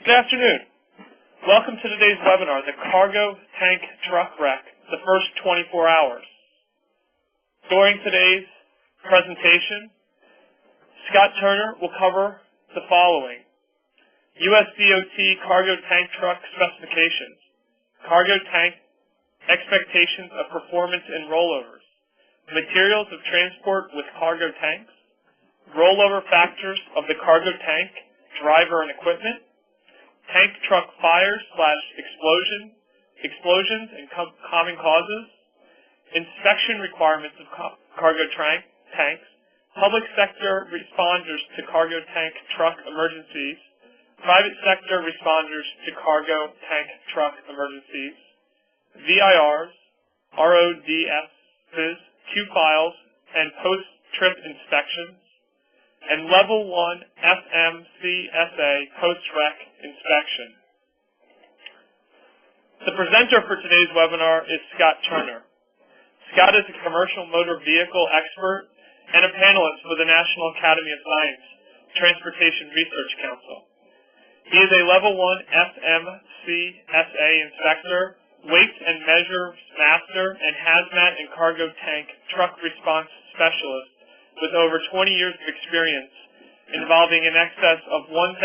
Good afternoon. Welcome to today's webinar, the Cargo Tank Truck Wreck, the first 24 hours. During today's presentation, Scott Turner will cover the following: USDOT cargo tank truck specifications, cargo tank expectations of performance in rollovers, materials of transport with cargo tanks, rollover factors of the cargo tank, driver and equipment, tank truck fires/explosions and common causes, inspection requirements of cargo tanks, public sector responders to cargo tank truck emergencies, private sector responders to cargo tank truck emergencies, VIRs, RODSs, Q-files, and post-trip inspections, and Level 1 FMCSA post-wreck inspection. The presenter for today's webinar is Scott Turner. Scott is a commercial motor vehicle expert and a panelist for the National Academy of Science Transportation Research Council. He is a Level 1 FMCSA inspector, weights and measures master, and hazmat and cargo tank truck response specialist with over 20 years of experience involving in excess of 1,000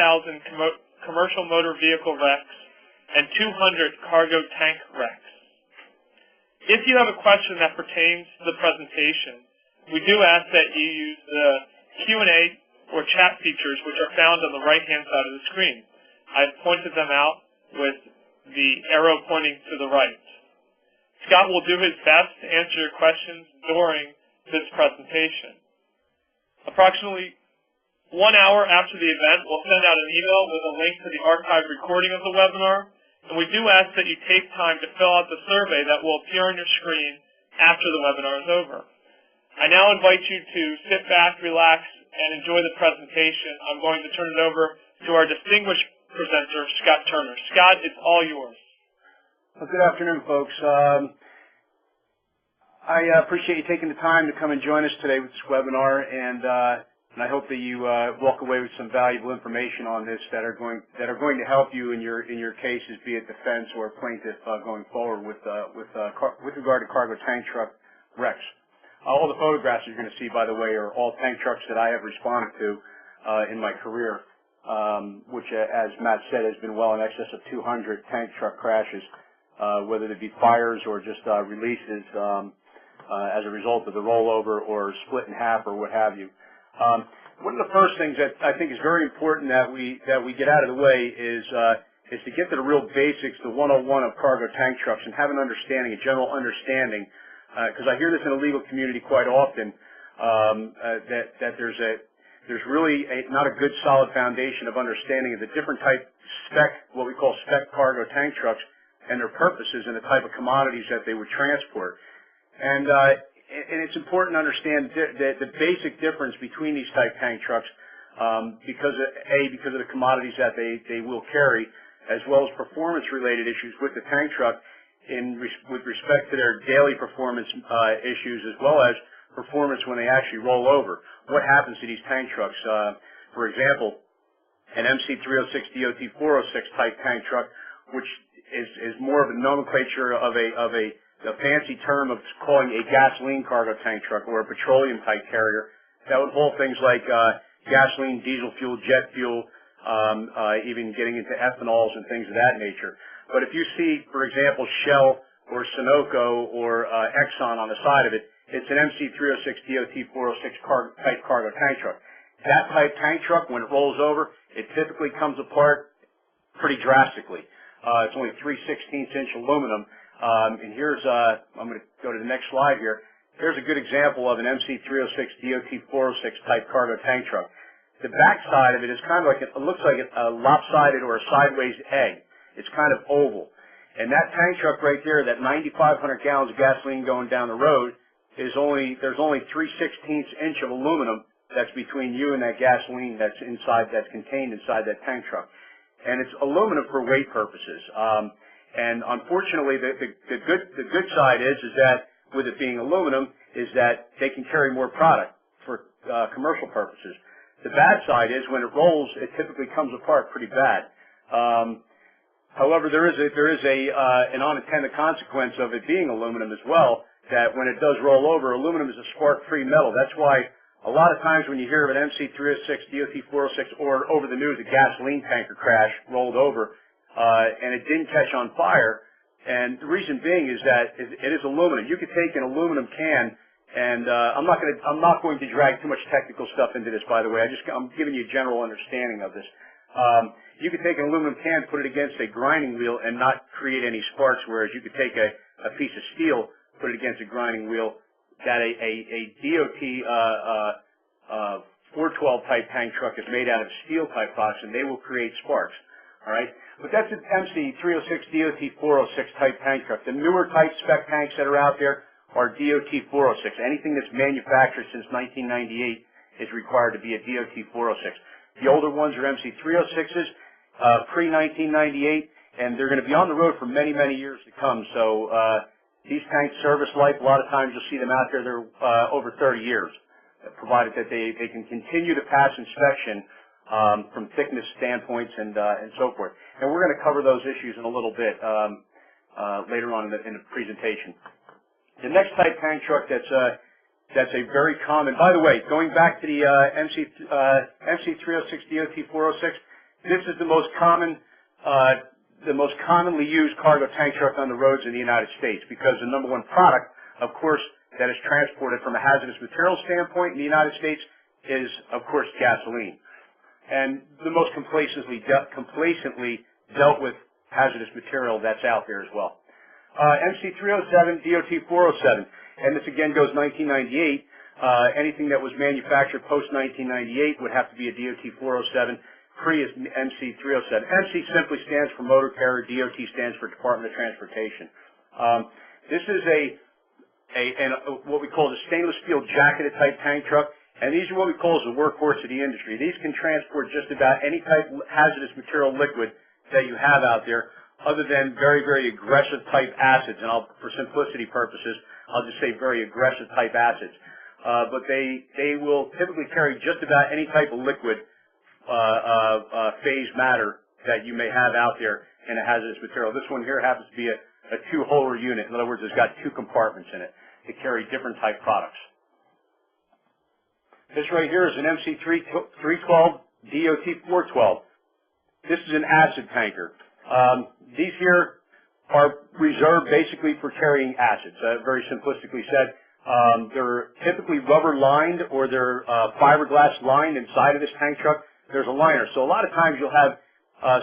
commercial motor vehicle wrecks and 200 cargo tank wrecks. If you have a question that pertains to the presentation, we do ask that you use the Q&A or chat features which are found on the right-hand side of the screen. I've pointed them out with the arrow pointing to the right. Scott will do his best to answer your questions during this presentation. Approximately 1 hour after the event, we'll send out an email with a link to the archived recording of the webinar, and we do ask that you take time to fill out the survey that will appear on your screen after the webinar is over. I now invite you to sit back, relax, and enjoy the presentation. I'm going to turn it over to our distinguished presenter, Scott Turner. Scott, it's all yours. Well, good afternoon, folks. I appreciate you taking the time to come and join us today with this webinar, and I hope that you walk away with some valuable information on this that are going to help you in your cases, be it defense or plaintiff, going forward with regard to cargo tank truck wrecks. All the photographs you're going to see, by the way, are all tank trucks that I have responded to in my career, which, as Matt said, has been well in excess of 200 tank truck crashes, whether they be fires or just releases as a result of the rollover or split in half or what have you. One of the first things that I think is very important that we get out of the way is to get to the real basics, the 101 of cargo tank trucks, and have an understanding, a general understanding, because I hear this in the legal community quite often, that there's really not a good solid foundation of understanding of the different type what we call spec cargo tank trucks and their purposes and the type of commodities that they would transport. And it's important to understand the basic difference between these type tank trucks because of the commodities that they will carry, as well as performance-related issues with the tank truck with respect to their daily performance issues, as well as performance when they actually roll over. What happens to these tank trucks? For example, an MC306 DOT 406 type tank truck, which is more of a nomenclature of a fancy term of calling a gasoline cargo tank truck or a petroleum type carrier, that would hold things like gasoline, diesel fuel, jet fuel, even getting into ethanols and things of that nature. But if you see, for example, Shell or Sunoco or Exxon on the side of it, it's an MC306 DOT 406 type cargo tank truck. That type tank truck, when it rolls over, it typically comes apart pretty drastically. It's only 3/16" aluminum. And here's, I'm going to go to the next slide here. Here's a good example of an MC306 DOT 406 type cargo tank truck. The back side of it is kind of like, it looks like a lopsided or a sideways egg. It's kind of oval. And that tank truck right there, that 9,500 gallons of gasoline going down the road, there's only 3/16" of aluminum that's between you and that gasoline that's contained inside that tank truck. And it's aluminum for weight purposes. And unfortunately, the good side is that with it being aluminum, is that they can carry more product for commercial purposes. The bad side is when it rolls, it typically comes apart pretty bad. However, there is an unintended consequence of it being aluminum as well, that when it does roll over, aluminum is a spark-free metal. That's why a lot of times when you hear of an MC306, DOT406, or over the news, a gasoline tanker crash rolled over, and it didn't catch on fire, and the reason being is that it is aluminum. You could take an aluminum can, and I'm not going to drag too much technical stuff into this, by the way. I'm giving you a general understanding of this. You could take an aluminum can, put it against a grinding wheel, and not create any sparks, whereas you could take a piece of steel, put it against a grinding wheel, that a DOT 412 type tank truck is made out of steel type products, and they will create sparks. All right? But that's an MC306 DOT 406 type tank truck. The newer type spec tanks that are out there are DOT 406. Anything that's manufactured since 1998 is required to be a DOT 406. The older ones are MC306s, pre-1998, and they're going to be on the road for many, many years to come. So these tanks' service life, a lot of times you'll see them out there, they're over 30 years, provided that they can continue to pass inspection from thickness standpoints and so forth. And we're going to cover those issues in a little bit later on in the presentation. The next type tank truck that's a very common, by the way, going back to the MC306 DOT 406, this is the most commonly used cargo tank truck on the roads in the United States, because the number one product, of course, that is transported from a hazardous material standpoint in the United States is, of course, gasoline. And the most complacently dealt with hazardous material that's out there as well. MC307, DOT 407, and this again goes 1998. Anything that was manufactured post-1998 would have to be a DOT 407. Pre is MC307. MC simply stands for Motor Carrier. DOT stands for Department of Transportation. This is what we call the stainless steel jacketed type tank truck, and these are what we call as the workhorse of the industry. These can transport just about any type of hazardous material liquid that you have out there, other than very, very aggressive type acids. And for simplicity purposes, I'll just say very aggressive type acids. But they will typically carry just about any type of liquid phase matter that you may have out there in a hazardous material. This one here happens to be a two-holder unit. In other words, it's got two compartments in it to carry different type products. This right here is an MC312 DOT 412. This is an acid tanker. These here are reserved basically for carrying acids, very simplistically said. They're typically rubber lined, or they're fiberglass lined inside of this tank truck. There's a liner. So a lot of times you'll have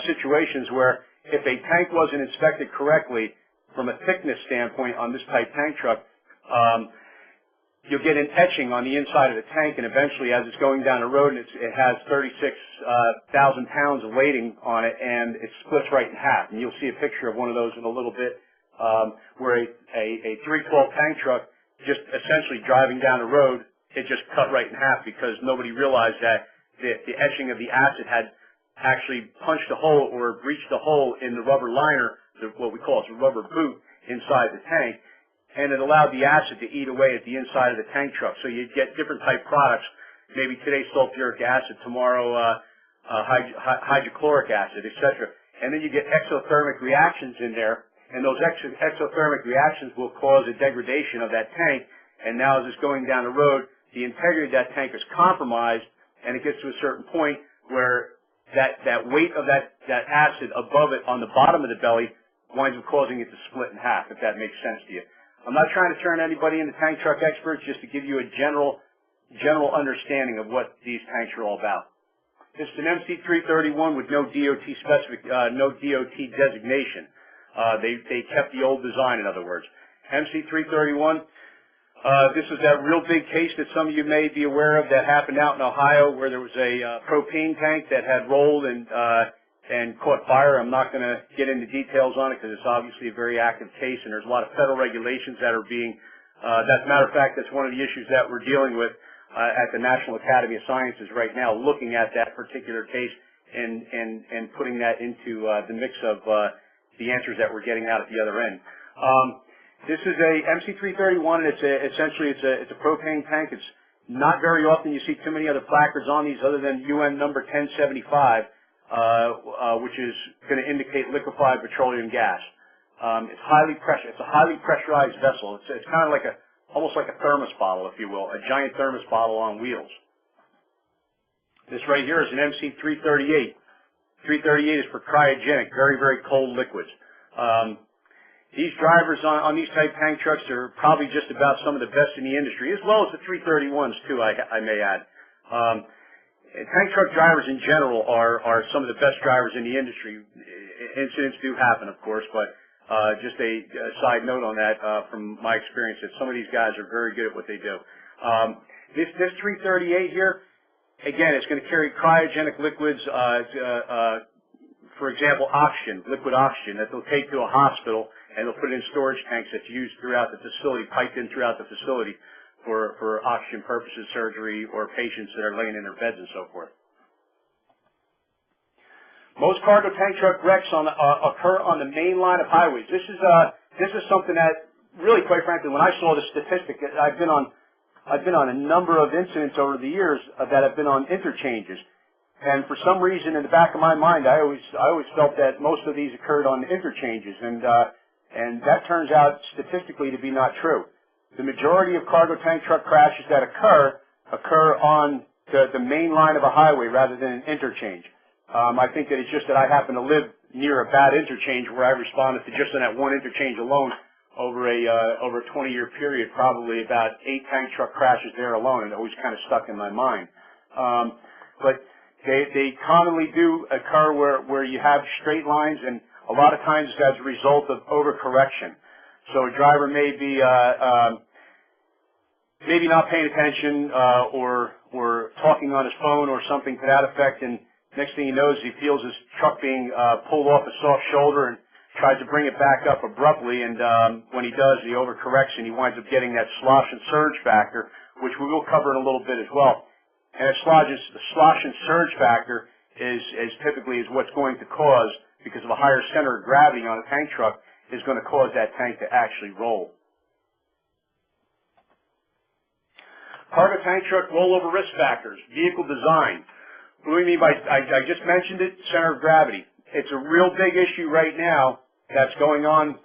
situations where if a tank wasn't inspected correctly from a thickness standpoint on this type tank truck, you'll get an etching on the inside of the tank, and eventually as it's going down the road, and it has 36,000 pounds of weighting on it, and it splits right in half. And you'll see a picture of one of those in a little bit, where a 312 tank truck, just essentially driving down the road, it just cut right in half because nobody realized that the etching of the acid had actually punched a hole or breached a hole in the rubber liner, what we call a rubber boot, inside the tank, and it allowed the acid to eat away at the inside of the tank truck. So you get different type products, maybe today sulfuric acid, tomorrow hydrochloric acid, etc. And then you get exothermic reactions in there, and those exothermic reactions will cause a degradation of that tank, and now as it's going down the road, the integrity of that tank is compromised, and it gets to a certain point where that weight of that acid above it on the bottom of the belly winds up causing it to split in half, if that makes sense to you. I'm not trying to turn anybody into tank truck experts, just to give you a general understanding of what these tanks are all about. This is an MC331 with no DOT designation. They kept the old design, in other words. MC331. This is that real big case that some of you may be aware of that happened out in Ohio, where there was a propane tank that had rolled and caught fire. I'm not going to get into details on it because it's obviously a very active case, and there's a lot of federal regulations that are being, as a matter of fact, that's one of the issues that we're dealing with at the National Academy of Sciences right now, looking at that particular case and putting that into the mix of the answers that we're getting out at the other end. This is a MC331, and essentially it's a propane tank. It's not very often you see too many other placards on these other than UN number 1075. which is going to indicate liquefied petroleum gas. It's highly pressurized. It's a highly pressurized vessel. It's kind of like almost like a thermos bottle, if you will, a giant thermos bottle on wheels. This right here is an MC-338. 338 is for cryogenic, very, very cold liquids. These drivers on these type tank trucks are probably just about some of the best in the industry, as well as the 331s too, I may add. Tank truck drivers in general are some of the best drivers in the industry. Incidents do happen, of course, but just a side note on that from my experience, that some of these guys are very good at what they do. This 338 here, again, it's going to carry cryogenic liquids, for example, oxygen, liquid oxygen, that they'll take to a hospital and they'll put it in storage tanks that's used throughout the facility, piped in throughout the facility for oxygen purposes, surgery, or patients that are laying in their beds and so forth. Most cargo tank truck wrecks occur on the main line of highways. This is something that really, quite frankly, when I saw the statistic, I've been on a number of incidents over the years that have been on interchanges, and for some reason, in the back of my mind, I always felt that most of these occurred on interchanges, and that turns out statistically to be not true. The majority of cargo tank truck crashes that occur on the main line of a highway rather than an interchange. I think that it's just that I happen to live near a bad interchange where I responded to just in that one interchange alone over a 20-year period, probably about 8 tank truck crashes there alone, and it always kind of stuck in my mind. But they commonly do occur where you have straight lines, and a lot of times as a result of overcorrection. So a driver may be maybe not paying attention or talking on his phone or something to that effect, and next thing he knows, he feels his truck being pulled off a soft shoulder and tries to bring it back up abruptly, and when he does, he overcorrects and he winds up getting that slosh and surge factor, which we will cover in a little bit as well. And the slosh and surge factor is typically what's going to cause, because of a higher center of gravity on a tank truck, is going to cause that tank to actually roll. Cargo tank truck rollover risk factors, vehicle design. What do we mean by, I just mentioned it, center of gravity. It's a real big issue right now that's going on,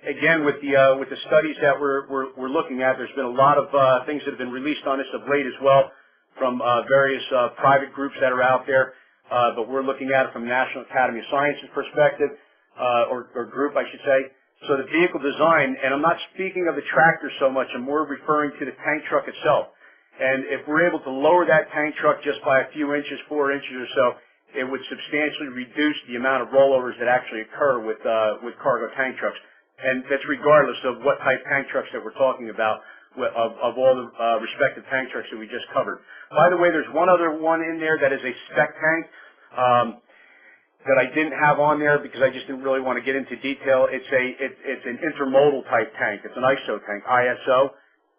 again, with the studies that we're looking at. There's been a lot of things that have been released on this of late as well from various private groups that are out there, but we're looking at it from the National Academy of Sciences perspective, or group, I should say. So the vehicle design, and I'm not speaking of the tractor so much, I'm more referring to the tank truck itself. And if we're able to lower that tank truck just by a few inches, 4 inches or so, it would substantially reduce the amount of rollovers that actually occur with cargo tank trucks. And that's regardless of what type tank trucks that we're talking about, of all the respective tank trucks that we just covered. By the way, there's one other one in there that is a spec tank that I didn't have on there because I just didn't really want to get into detail. It's an intermodal type tank. It's an ISO tank, ISO.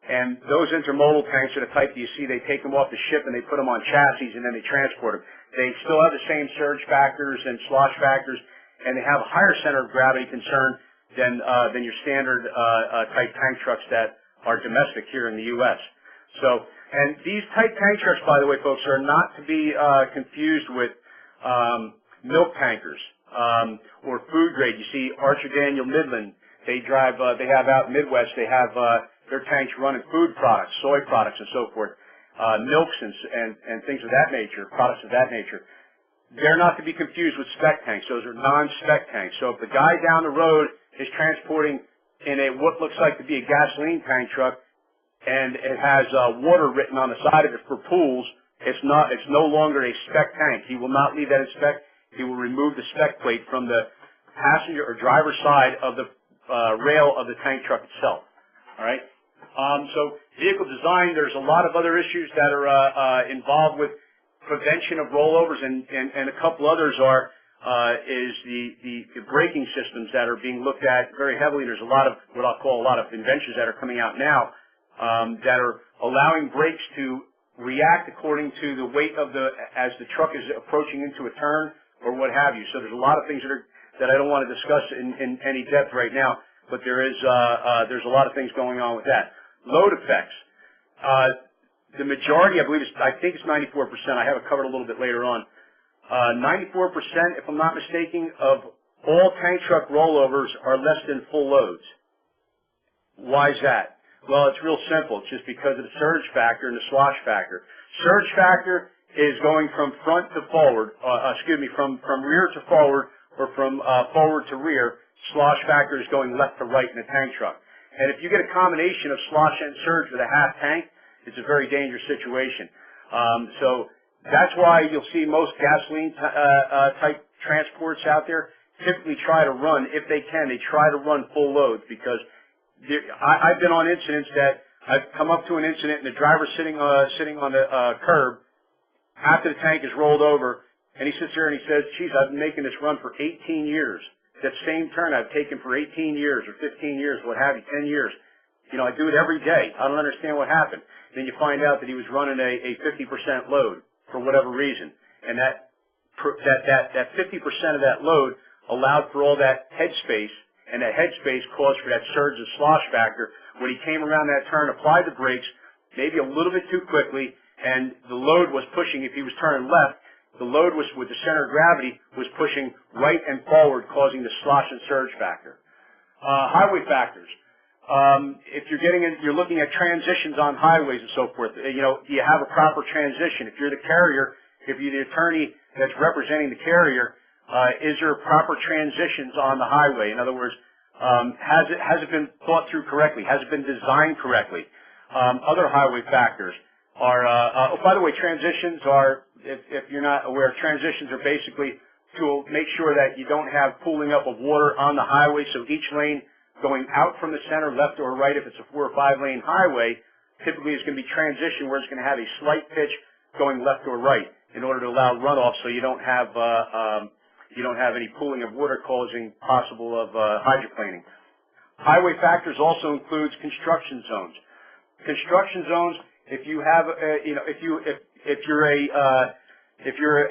And those intermodal tanks are the type that you see, they take them off the ship and they put them on chassis and then they transport them. They still have the same surge factors and slosh factors, and they have a higher center of gravity concern than your standard type tank trucks that are domestic here in the U.S. So, and these type tank trucks, by the way, folks, are not to be confused with milk tankers or food grade. You see, Archer Daniel Midland, they have out in Midwest, they have their tanks running food products, soy products, and so forth, milks and things of that nature, products of that nature. They're not to be confused with spec tanks. Those are non-spec tanks. So if the guy down the road is transporting in what looks like to be a gasoline tank truck, and it has water written on the side of it for pools, it's no longer a spec tank. He will not leave that in spec. He will remove the spec plate from the passenger or driver's side of the rail of the tank truck itself. All right. So vehicle design, there's a lot of other issues that are involved with prevention of rollovers, and a couple others is the braking systems that are being looked at very heavily. There's a lot of what I'll call a lot of inventions that are coming out now that are allowing brakes to react according to the weight of as the truck is approaching into a turn or what have you. So there's a lot of things that I don't want to discuss in any depth right now, but there's a lot of things going on with that. Load effects. The majority, I think it's 94%. I have it covered a little bit later on. 94%, if I'm not mistaken, of all tank truck rollovers are less than full loads. Why is that? Well, it's real simple. It's just because of the surge factor and the slosh factor. Surge factor is going from front to forward, from rear to forward, or from forward to rear. Slosh factor is going left to right in the tank truck. And if you get a combination of slosh and surge with a half tank, it's a very dangerous situation. So that's why you'll see most gasoline type transports out there typically try to run, if they can, they try to run full loads, because I've been on incidents that I've come up to an incident and the driver's sitting on the curb after the tank is rolled over, and he sits there and he says, geez, I've been making this run for 18 years. That same turn I've taken for 18 years or 15 years, what have you, 10 years. You know, I do it every day. I don't understand what happened. Then you find out that he was running a 50% load for whatever reason. And that 50% of that load allowed for all that headspace, and that headspace caused for that surge and slosh factor. When he came around that turn, applied the brakes, maybe a little bit too quickly, and the load was pushing, if he was turning left, the load was, with the center of gravity, was pushing right and forward, causing the slosh and surge factor. Highway factors. If you're looking at transitions on highways and so forth, you know, do you have a proper transition? If you're the carrier, if you're the attorney that's representing the carrier, is there proper transitions on the highway? In other words, has it been thought through correctly? Has it been designed correctly? Other highway factors are, oh, by the way, transitions are, if you're not aware, transitions are basically to make sure that you don't have pooling up of water on the highway, so each lane going out from the center, left or right, if it's a 4 or 5 lane highway, typically it's going to be transition where it's going to have a slight pitch going left or right in order to allow runoff, so you don't have any pooling of water causing possible of hydroplaning. Highway factors also includes construction zones. Construction zones, if you have, if you're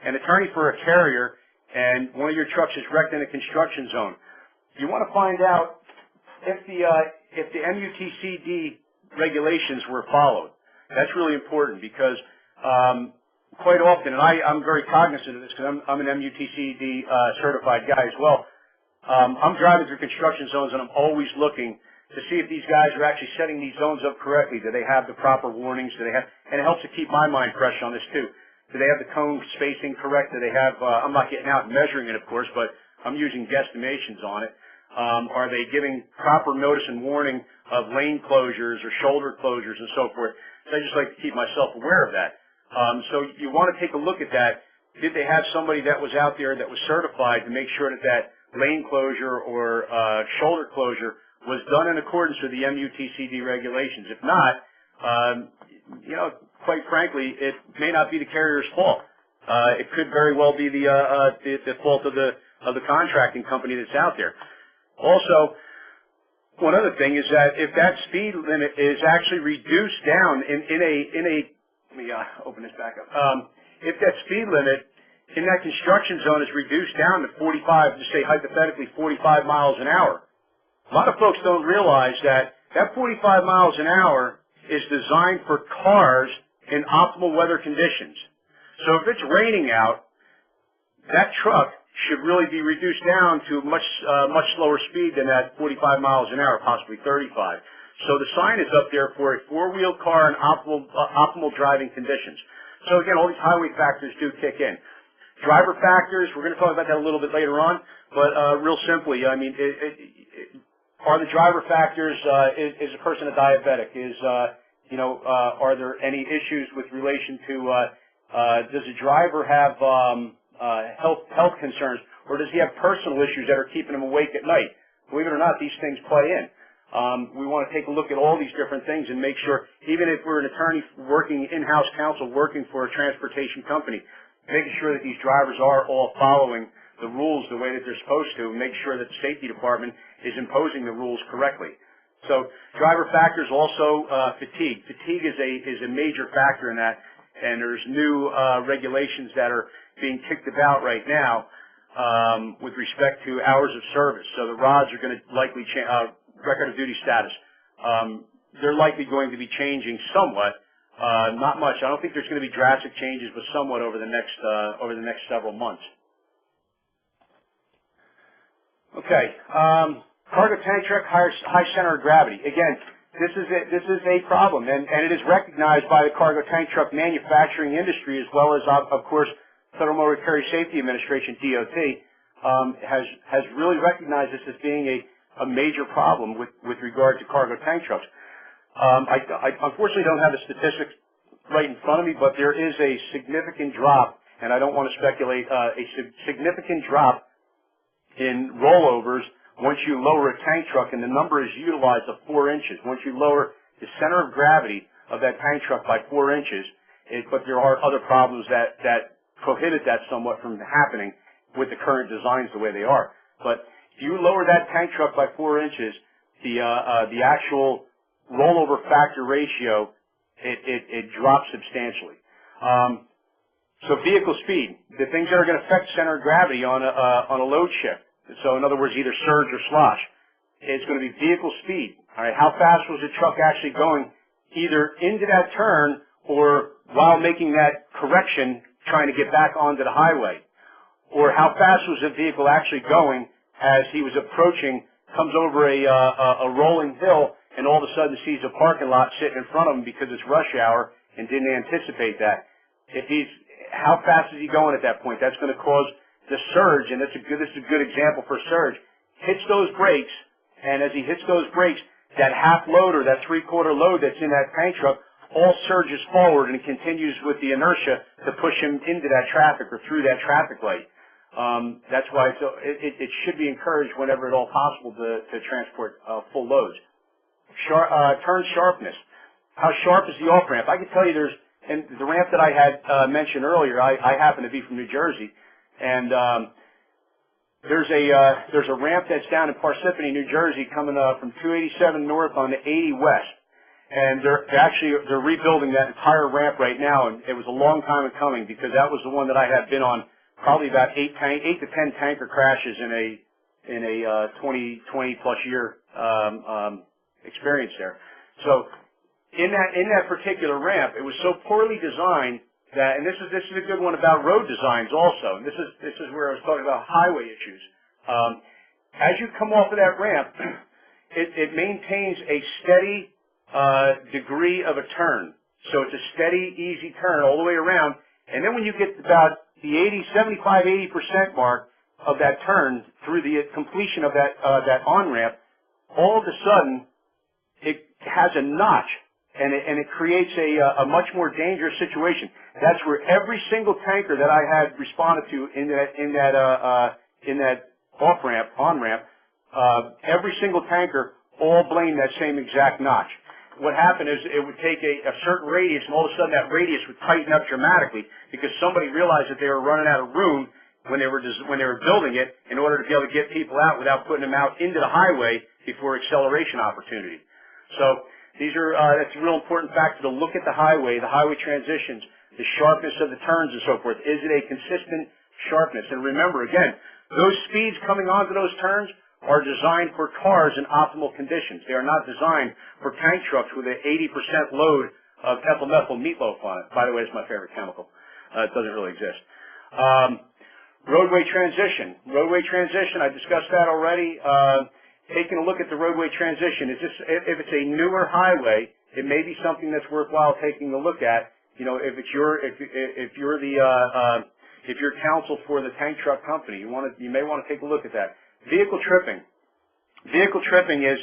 an attorney for a carrier and one of your trucks is wrecked in a construction zone, you want to find out if the MUTCD regulations were followed. That's really important because quite often, and I'm very cognizant of this because I'm an MUTCD certified guy as well. I'm driving through construction zones and I'm always looking to see if these guys are actually setting these zones up correctly. Do they have the proper warnings? Do they have? And it helps to keep my mind fresh on this too. Do they have the cone spacing correct? Do they have? I'm not getting out and measuring it, of course, but I'm using guesstimations on it. Are they giving proper notice and warning of lane closures or shoulder closures and so forth? So I just like to keep myself aware of that. So you want to take a look at that. Did they have somebody that was out there that was certified to make sure that that lane closure or shoulder closure was done in accordance with the MUTCD regulations? If not, you know, quite frankly, it may not be the carrier's fault. It could very well be the fault of the contracting company that's out there. Also, one other thing is that if that speed limit is actually reduced down let me open this back up. If that speed limit in that construction zone is reduced down to 45, to say hypothetically 45 miles an hour, a lot of folks don't realize that that 45 miles an hour is designed for cars in optimal weather conditions. So if it's raining out, that truck should really be reduced down to much slower speed than that 45 miles an hour, possibly 35. So the sign is up there for a four-wheel car in optimal driving conditions. So again, all these highway factors do kick in. Driver factors, we're going to talk about that a little bit later on, but real simply, I mean, are the driver factors, is a person a diabetic? Are there any issues with relation to, does the driver have health concerns, or does he have personal issues that are keeping him awake at night? Believe it or not, these things play in. We want to take a look at all these different things and make sure, even if we're an attorney working in-house counsel, working for a transportation company, making sure that these drivers are all following the rules the way that they're supposed to, and make sure that the safety department is imposing the rules correctly. So driver factors, also fatigue. Fatigue is a major factor in that, and there's new regulations that are being kicked about right now with respect to hours of service. So the RODs are going to likely change, record of duty status. They're likely going to be changing somewhat Not much. I don't think there's going to be drastic changes, but somewhat over the next several months. Okay. Cargo tank truck, high center of gravity. Again, this is a problem, and it is recognized by the cargo tank truck manufacturing industry as well as, of course, Federal Motor Carrier Safety Administration, DOT, has really recognized this as being a major problem with regard to cargo tank trucks. I unfortunately don't have the statistics right in front of me, but there is a significant drop, and I don't want to speculate, a significant drop in rollovers once you lower a tank truck, and the number is utilized of 4 inches. Once you lower the center of gravity of that tank truck by 4 inches, but there are other problems that prohibit that somewhat from happening with the current designs the way they are. But if you lower that tank truck by 4 inches, the actual rollover factor ratio, it drops substantially. So vehicle speed, the things that are going to affect center of gravity on a load shift. So in other words, either surge or slosh. It's going to be vehicle speed. All right, how fast was the truck actually going either into that turn or while making that correction trying to get back onto the highway? Or how fast was the vehicle actually going as he was approaching, comes over a rolling hill, and all of a sudden sees a parking lot sitting in front of him because it's rush hour and didn't anticipate that. How fast is he going at that point? That's going to cause the surge, and this is a good example for surge. Hits those brakes, and as he hits those brakes, that half load or that 3/4 load that's in that tank truck all surges forward and continues with the inertia to push him into that traffic or through that traffic light. That's why it should be encouraged whenever at all possible to transport full loads. Turn sharpness. How sharp is the off ramp? I can tell you and the ramp that I had mentioned earlier, I happen to be from New Jersey, and there's a ramp that's down in Parsippany, New Jersey, coming from 287 north on the 80 west, and they're rebuilding that entire ramp right now, and it was a long time in coming because that was the one that I had been on probably about 8 to 10 tanker crashes in a 20 plus year experience there. So in that particular ramp, it was so poorly designed that, and this is a good one about road designs also, and this is where I was talking about highway issues. As you come off of that ramp, it maintains a steady degree of a turn. So it's a steady, easy turn all the way around, and then when you get about the 75-80% mark of that turn through the completion of that on-ramp, all of a sudden it has a notch, and it creates a much more dangerous situation. That's where every single tanker that I had responded to in that off-ramp, on-ramp, every single tanker all blamed that same exact notch. What happened is it would take a certain radius, and all of a sudden that radius would tighten up dramatically because somebody realized that they were running out of room when they were building it in order to be able to get people out without putting them out into the highway before acceleration opportunity. So that's a real important factor to look at the highway transitions, the sharpness of the turns and so forth. Is it a consistent sharpness? And remember, again, those speeds coming onto those turns are designed for cars in optimal conditions. They are not designed for tank trucks with an 80% load of ethyl methyl meatloaf on it. By the way, it's my favorite chemical. It doesn't really exist. Roadway transition. Roadway transition, I discussed that already. Taking a look at the roadway transition, if it's a newer highway, it may be something that's worthwhile taking a look at. You know, if you're counsel for the tank truck company, you may want to take a look at that. Vehicle tripping. Vehicle tripping is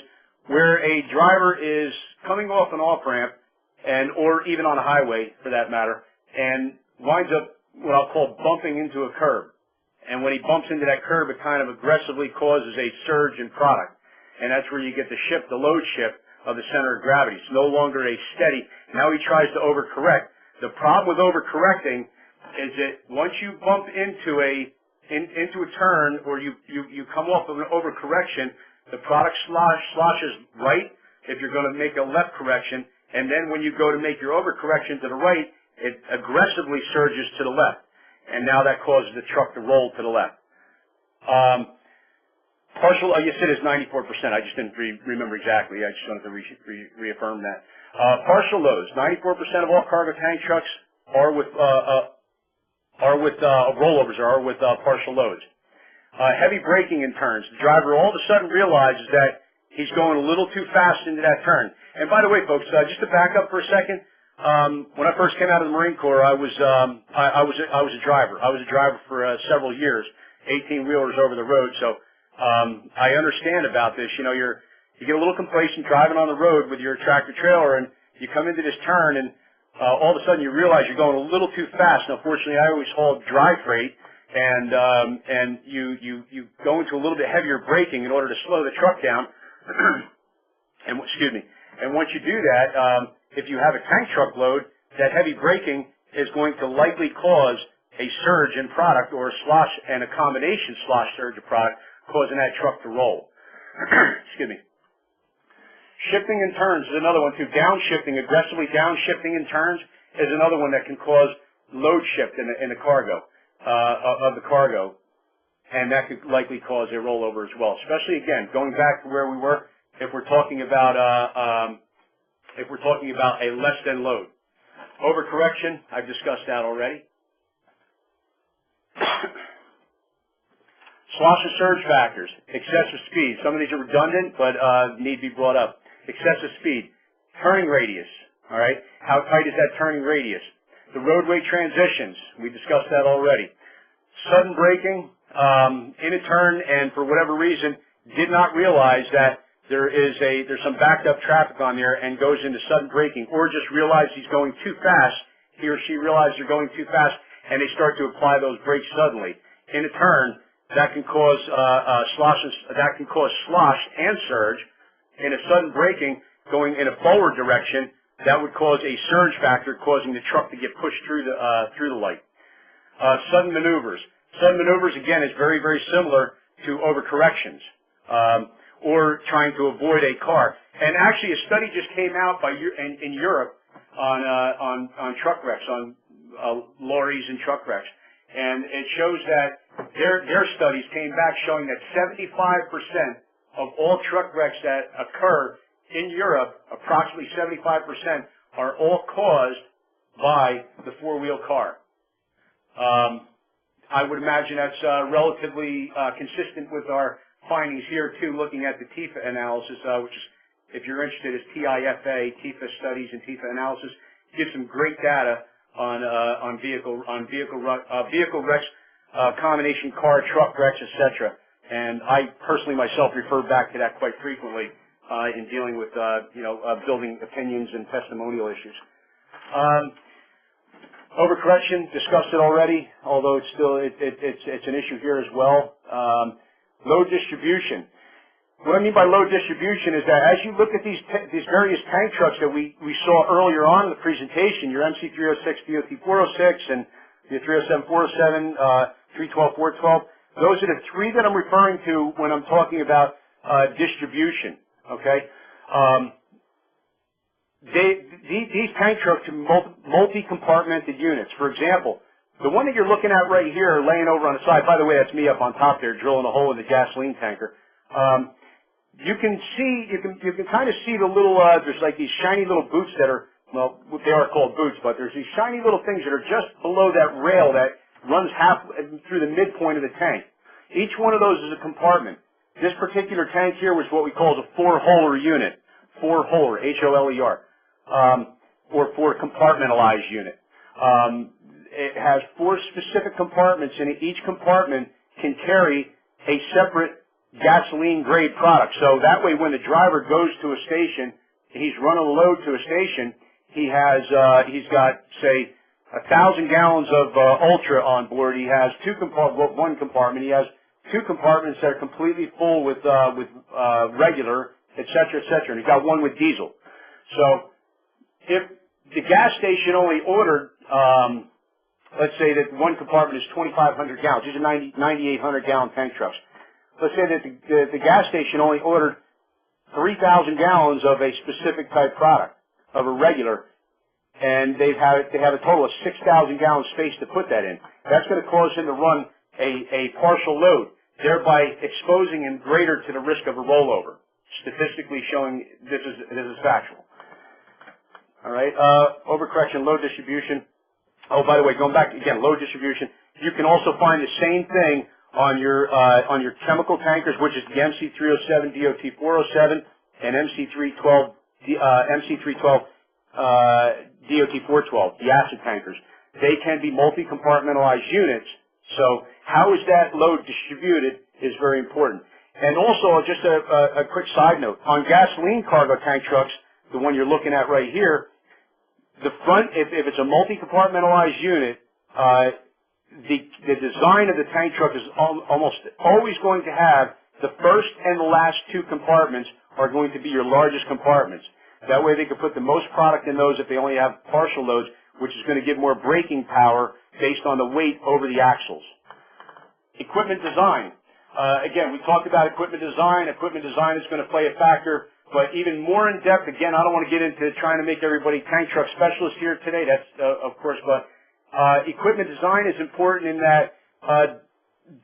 where a driver is coming off an off-ramp or even on a highway for that matter, and winds up what I'll call bumping into a curb. And when he bumps into that curb, it kind of aggressively causes a surge in product. And that's where you get the load shift of the center of gravity. It's no longer a steady. Now he tries to overcorrect. The problem with overcorrecting is that once you bump into a turn or you come off of an overcorrection, the product sloshes right if you're going to make a left correction, and then when you go to make your overcorrection to the right, it aggressively surges to the left, and now that causes the truck to roll to the left. Partial, you said it's 94%. I just didn't remember exactly. I just wanted to reaffirm that. Partial loads. 94% of all cargo tank trucks are with rollovers, are with partial loads. Heavy braking in turns. The driver all of a sudden realizes that he's going a little too fast into that turn. And by the way, folks, just to back up for a second, when I first came out of the Marine Corps, I was a driver. I was a driver for several years, 18-wheelers over the road. So I understand about this. You know, you get a little complacent driving on the road with your tractor trailer, and you come into this turn, and all of a sudden you realize you're going a little too fast. Now, fortunately, I always hauled dry freight, and you go into a little bit heavier braking in order to slow the truck down. And excuse me. And once you do that, if you have a tank truck load, that heavy braking is going to likely cause a surge in product, or a slosh and a combination slosh surge of product, causing that truck to roll. Excuse me. Shifting in turns is another one too. Downshifting, aggressively downshifting in turns is another one that can cause load shift in the cargo, of the cargo, and that could likely cause a rollover as well. Especially, again, going back to where we were, if we're talking about a less than load. Overcorrection, I've discussed that already. Slosh and surge factors, excessive speed. Some of these are redundant, but need to be brought up. Excessive speed, turning radius, all right? How tight is that turning radius? The roadway transitions, we discussed that already. Sudden braking in a turn, and for whatever reason, did not realize that there's some backed up traffic on there and goes into sudden braking, or just realized he's going too fast. He or she realizes they're going too fast, and they start to apply those brakes suddenly. In a turn, that can cause slosh and surge. In a sudden braking, going in a forward direction, that would cause a surge factor, causing the truck to get pushed through the light. Sudden maneuvers. Sudden maneuvers, again, is very, very similar to overcorrections, or trying to avoid a car. And actually, a study just came out in Europe on truck wrecks, on lorries and truck wrecks, and it shows that their studies came back showing that 75% of all truck wrecks that occur in Europe, approximately 75%, are all caused by the four-wheel car. I would imagine that's relatively consistent with our findings here, too, looking at the TIFA analysis, which is, if you're interested, is TIFA, TIFA studies and TIFA analysis. Gives some great data on vehicle wrecks, combination car, truck wrecks, etc. And I personally myself refer back to that quite frequently in dealing with building opinions and testimonial issues. Overcorrection, discussed it already, although it's still it's an issue here as well. Load distribution. What I mean by load distribution is that as you look at these various tank trucks that we saw earlier on in the presentation, your MC306, DOT 406, and your 307, 407, 312, 412, those are the three that I'm referring to when I'm talking about distribution, okay? These tank trucks are multi-compartmented units. For example, the one that you're looking at right here, laying over on the side, by the way, that's me up on top there, drilling a hole in the gasoline tanker. You can kind of see the little, there's like these shiny little boots that are, well, they are called boots, but there's these shiny little things that are just below that rail that runs half through the midpoint of the tank. Each one of those is a compartment. This particular tank here was what we call a four-holer unit, four-holer, H-O-L-E-R, or four-compartmentalized unit. It has four specific compartments, and each compartment can carry a separate gasoline-grade product. So that way, when the driver goes to a station, he's running a load to a station, he's got, say, 1,000 gallons of Ultra on board. He has one compartment. He has two compartments that are completely full with regular, et cetera, and he's got one with diesel. So if the gas station only ordered, let's say that one compartment is 2,500 gallons. These are 9,800-gallon tank trucks. Let's say that the gas station only ordered 3,000 gallons of a specific type product, of a regular, and they have a total of 6,000 gallon space to put that in. That's going to cause him to run a partial load. thereby exposing him greater to the risk of a rollover. Statistically showing this is factual. All right, overcorrection, load distribution. Oh, by the way, going back again, load distribution. You can also find the same thing on your chemical tankers, which is the MC307, DOT 407, and MC312, DOT 412, the acid tankers. They can be multi-compartmentalized units. So how is that load distributed is very important. And also, just a quick side note, on gasoline cargo tank trucks, the one you're looking at right here, the front, if it's a multi-compartmentalized unit, the design of the tank truck is almost always going to have the first and the last two compartments are going to be your largest compartments. That way they can put the most product in those if they only have partial loads, which is going to give more braking power based on the weight over the axles. Equipment design. Again, we talked about equipment design. Equipment design is going to play a factor, but even more in depth, again, I don't want to get into trying to make everybody tank truck specialists here today. That's, of course, but equipment design is important in that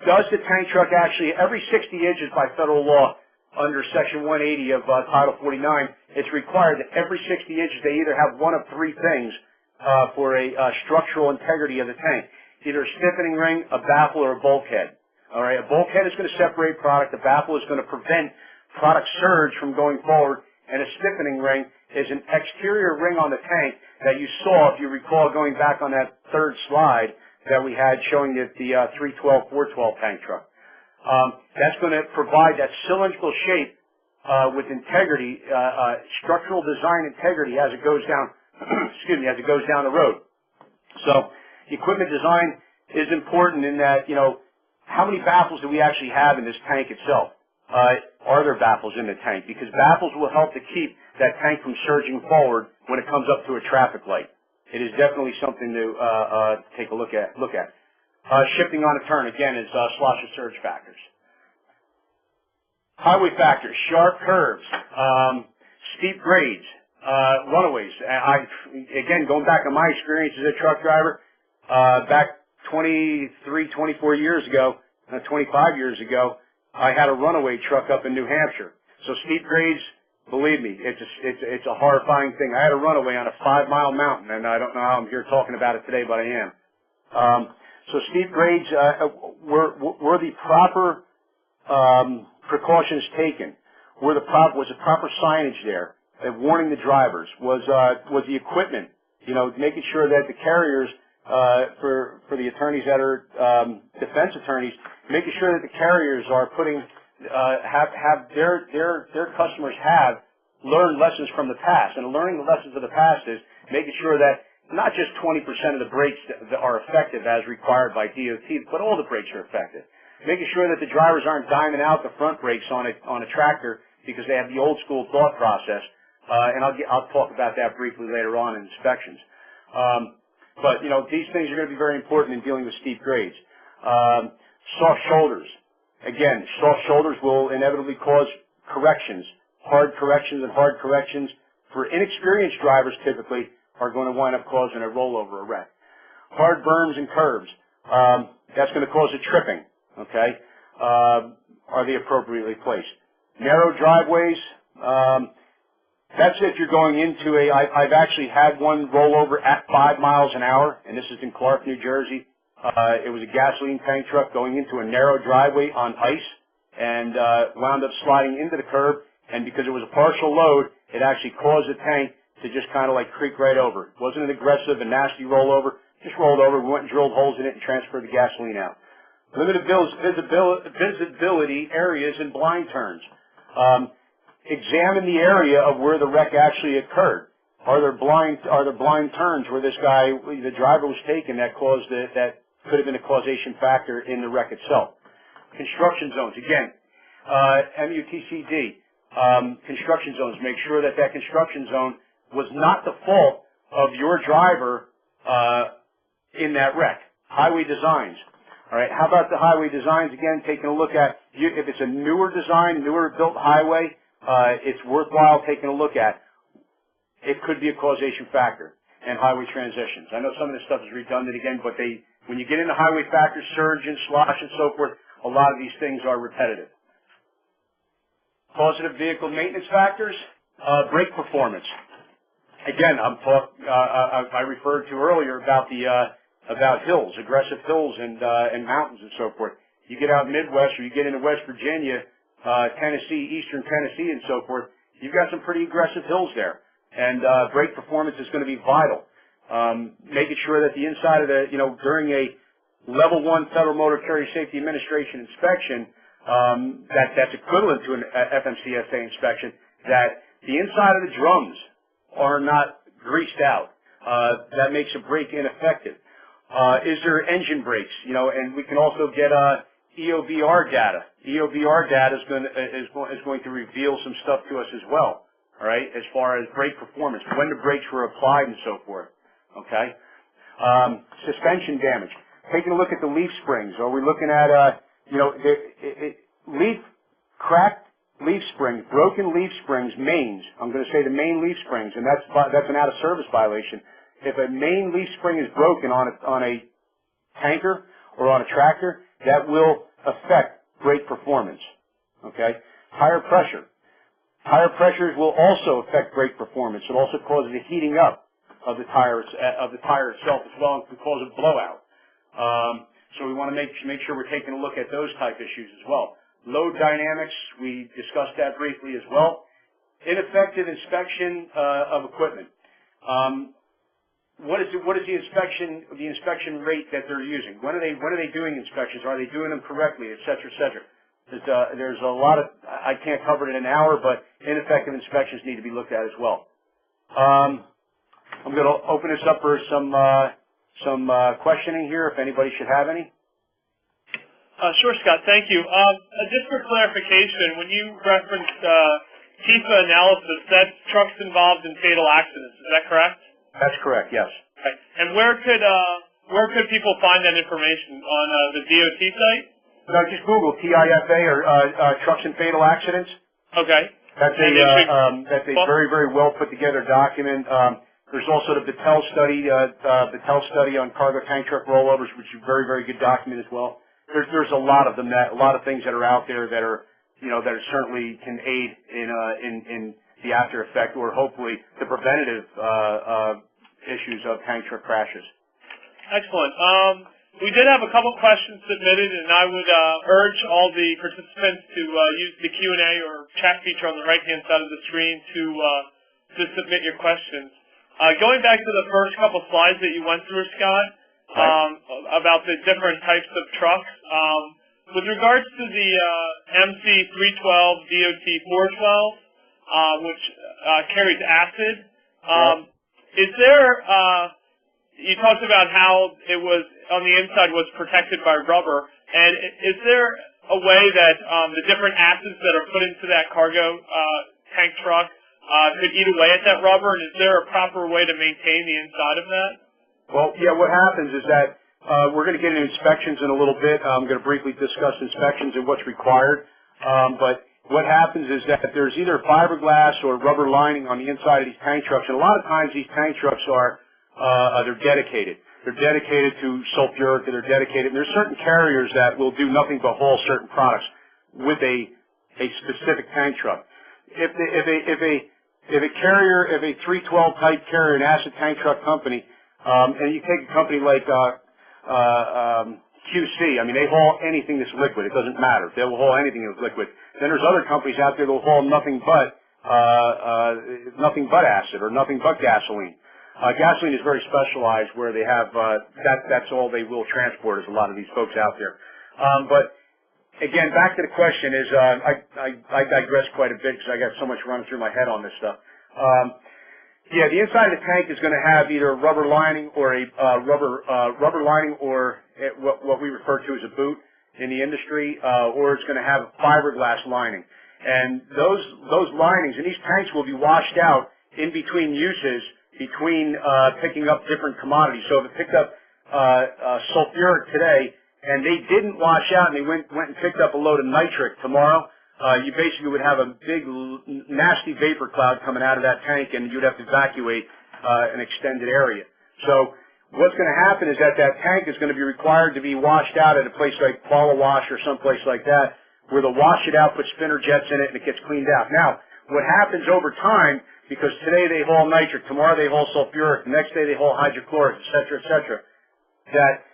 does the tank truck actually, every 60 inches by federal law under Section 180 of Title 49, it's required that every 60 inches they either have one of three things for a structural integrity of the tank. Either a stiffening ring, a baffle, or a bulkhead. All right, a bulkhead is going to separate product. A baffle is going to prevent product surge from going forward. And a stiffening ring is an exterior ring on the tank that you saw, if you recall, going back on that third slide that we had showing the 312, 412 tank truck. That's going to provide that cylindrical shape with integrity, structural design integrity as it goes down, excuse me, as it goes down the road. So equipment design is important in that, you know, how many baffles do we actually have in this tank itself? Are there baffles in the tank? Because baffles will help to keep that tank from surging forward when it comes up to a traffic light. It is definitely something to take a look at. Shifting on a turn, again, is slosh and surge factors. Highway factors, sharp curves, steep grades, runaways. Again, going back on my experience as a truck driver, back 23, 24 years ago, 25 years ago, I had a runaway truck up in New Hampshire. So steep grades, believe me, it's a horrifying thing. I had a runaway on a 5-mile mountain, and I don't know how I'm here talking about it today, but I am. So steep grades, were the proper precautions taken? Was the proper signage there, warning the drivers? Was the equipment, you know, making sure that the carriers, for the attorneys that are defense attorneys, making sure that the carriers are putting have their customers have learned lessons from the past, and learning the lessons of the past is making sure that not just 20% of the brakes that are effective as required by DOT, but all the brakes are effective. Making sure that the drivers aren't diming out the front brakes on a tractor because they have the old school thought process, and I'll talk about that briefly later on in inspections. But, you know, these things are going to be very important in dealing with steep grades. Soft shoulders. Again, soft shoulders will inevitably cause corrections. Hard corrections and hard corrections for inexperienced drivers typically are going to wind up causing a rollover, a wreck. Hard berms and curbs. That's going to cause a tripping, okay? Are they appropriately placed? Narrow driveways. That's if you're going into I've actually had one rollover at 5 miles an hour, and this is in Clark, New Jersey. It was a gasoline tank truck going into a narrow driveway on ice and wound up sliding into the curb, and because it was a partial load, it actually caused the tank to just kind of like creak right over. It wasn't an aggressive and nasty rollover, just rolled over. We went and drilled holes in it and transferred the gasoline out. Limited visibility areas and blind turns. Examine the area of where the wreck actually occurred. Are there blind turns where this guy, the driver, was taken that caused that could have been a causation factor in the wreck itself? Construction zones, again, MUTCD, construction zones. Make sure that that construction zone was not the fault of your driver in that wreck. Highway designs. All right, how about the highway designs? Again, taking a look at if it's a newer design, newer built highway, it's worthwhile taking a look at. It could be a causation factor. And highway transitions. I know some of this stuff is redundant again, but when you get into highway factors, surge and slosh and so forth, a lot of these things are repetitive. Positive vehicle maintenance factors, brake performance. Again, I referred to earlier about hills, aggressive hills and mountains and so forth. You get out Midwest or you get into West Virginia, Tennessee, Eastern Tennessee and so forth, you've got some pretty aggressive hills there. And brake performance is going to be vital. Making sure that the inside of during a Level 1 Federal Motor Carrier Safety Administration inspection, that's equivalent to an FMCSA inspection, that the inside of the drums are not greased out. That makes a brake ineffective. Is there engine brakes? And we can also get EOBR data. EOBR data is going to reveal some stuff to us as well. All right, as far as brake performance, when the brakes were applied and so forth. Okay, suspension damage. Taking a look at the leaf springs. Are we looking at cracked leaf springs, broken leaf springs, mains? I'm going to say the main leaf springs, and that's an out of service violation. If a main leaf spring is broken on a tanker or on a tractor, that will affect brake performance. Okay, higher pressure. Higher pressures will also affect brake performance. It also causes a heating up of the tire itself as well, and can cause a blowout. So we want to make sure we're taking a look at those type issues as well. Load dynamics, we discussed that briefly as well. Ineffective inspection of equipment. What is the inspection rate that they're using? When are they doing inspections? Are they doing them correctly, et cetera, et cetera? There's a lot of, I can't cover it in an hour, but ineffective inspections need to be looked at as well. I'm going to open this up for some questioning here, if anybody should have any. Sure, Scott. Thank you. Just for clarification, when you referenced TASA analysis, that's trucks involved in fatal accidents. Is that correct? That's correct. Yes. Okay. And where could people find that information on the DOT site? No, just Google TIFA or trucks and fatal accidents. Okay. That's a very, very well put together document. There's also the Battelle study on cargo tank truck rollovers, which is a very, very good document as well. There's a lot of them, a lot of things that are out there that are, that certainly can aid in the after effect or hopefully the preventative issues of tank truck crashes. Excellent. We did have a couple questions submitted, and I would urge all the participants to use the Q&A or chat feature on the right-hand side of the screen to submit your questions. Going back to the first couple slides that you went through, Scott, about the different types of trucks, with regards to the MC312 DOT 412, which carries acid, is there, you talked about how it was, on the inside was protected by rubber, and is there a way that the different acids that are put into that cargo tank truck could eat away at that rubber, and is there a proper way to maintain the inside of that? Well, yeah, what happens is that we're going to get into inspections in a little bit. I'm going to briefly discuss inspections and what's required. But what happens is that there's either fiberglass or rubber lining on the inside of these tank trucks, and a lot of times these tank trucks they're dedicated. They're dedicated to sulfuric, and they're dedicated. And there's certain carriers that will do nothing but haul certain products with a specific tank truck. If a 312 type carrier, an acid tank truck company, and you take a company like QC, I mean, they haul anything that's liquid. It doesn't matter. They will haul anything that's liquid. Then there's other companies out there that will haul nothing but acid or nothing but gasoline. Gasoline is very specialized, where they have that's all they will transport. Is a lot of these folks out there. But again, back to the question is I digress quite a bit because I got so much running through my head on this stuff. Yeah, the inside of the tank is going to have either a rubber lining or a rubber lining or what we refer to as a boot in the industry, or it's going to have a fiberglass lining. And those linings, and these tanks will be washed out in between uses, between picking up different commodities. So if it picked up sulfuric today, and they didn't wash out, and they went and picked up a load of nitric tomorrow, you basically would have a big, nasty vapor cloud coming out of that tank, and you'd have to evacuate an extended area. So what's going to happen is that tank is going to be required to be washed out at a place like Paula Wash or someplace like that, where they'll wash it out, put spinner jets in it, and it gets cleaned out. Now, what happens over time, because today they haul nitric, tomorrow they haul sulfuric, the next day they haul hydrochloric, et cetera, that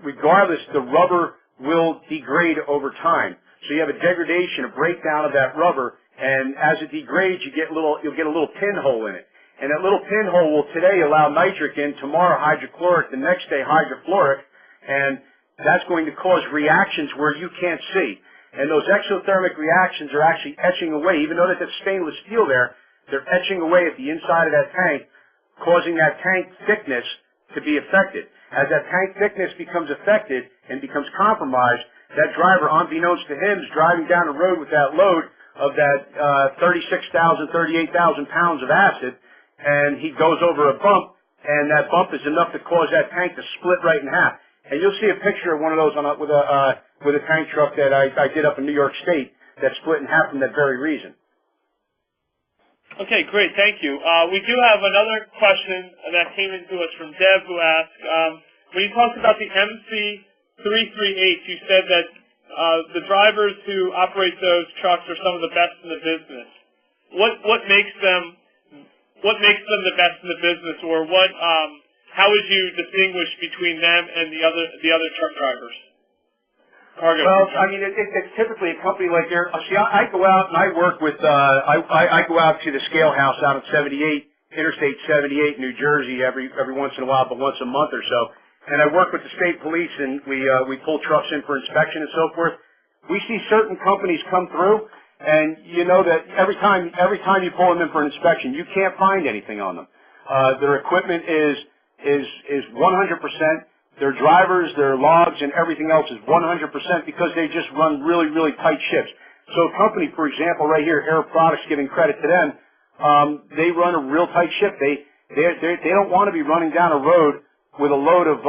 regardless, the rubber will degrade over time. So you have a degradation, a breakdown of that rubber, and as it degrades, you'll get a little pinhole in it. And that little pinhole will today allow nitric in, tomorrow hydrochloric, the next day hydrofluoric, and that's going to cause reactions where you can't see. And those exothermic reactions are actually etching away. Even though that there's stainless steel there, they're etching away at the inside of that tank, causing that tank thickness to be affected. As that tank thickness becomes affected and becomes compromised, that driver, unbeknownst to him, is driving down the road with that load of that 36,000, 38,000 pounds of acid, and he goes over a bump, and that bump is enough to cause that tank to split right in half. And you'll see a picture of one of those with a tank truck that I did up in New York State that split in half from that very reason. Okay, great, thank you. We do have another question that came into us from Deb, who asked, when you talked about the MC338, you said that the drivers who operate those trucks are some of the best in the business. What makes them the best in the business, or how would you distinguish between them and the other truck drivers? Cargo. Well, I mean, it's typically a company like theirs. See, I go out and I work with, I go out to the scale house out at 78, Interstate 78 in New Jersey every once in a while, but once a month or so. And I work with the state police, and we pull trucks in for inspection and so forth. We see certain companies come through, and you know that every time you pull them in for an inspection, you can't find anything on them. Their equipment is 100%. Their drivers, their logs, and everything else is 100% because they just run really, really tight shifts. So a company, for example, right here, Air Products, giving credit to them, they run a real tight shift. They don't want to be running down a road with a load of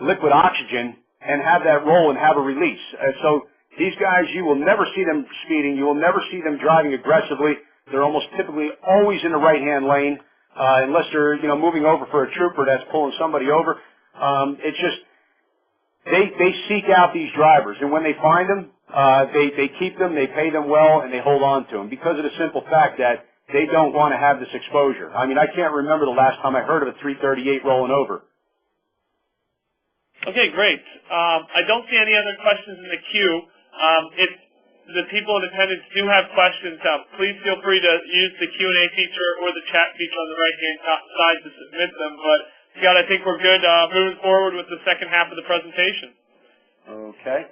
liquid oxygen and have that roll and have a release. So these guys, you will never see them speeding. You will never see them driving aggressively. They're almost typically always in the right-hand lane, unless they're moving over for a trooper that's pulling somebody over. It's just they seek out these drivers, and when they find them, they keep them, they pay them well, and they hold on to them because of the simple fact that they don't want to have this exposure. I mean, I can't remember the last time I heard of a 338 rolling over. Okay, great. I don't see any other questions in the queue. If the people in attendance do have questions, please feel free to use the Q&A feature or the chat feature on the right-hand side to submit them. But Scott, I think we're good moving forward with the second half of the presentation. Okay.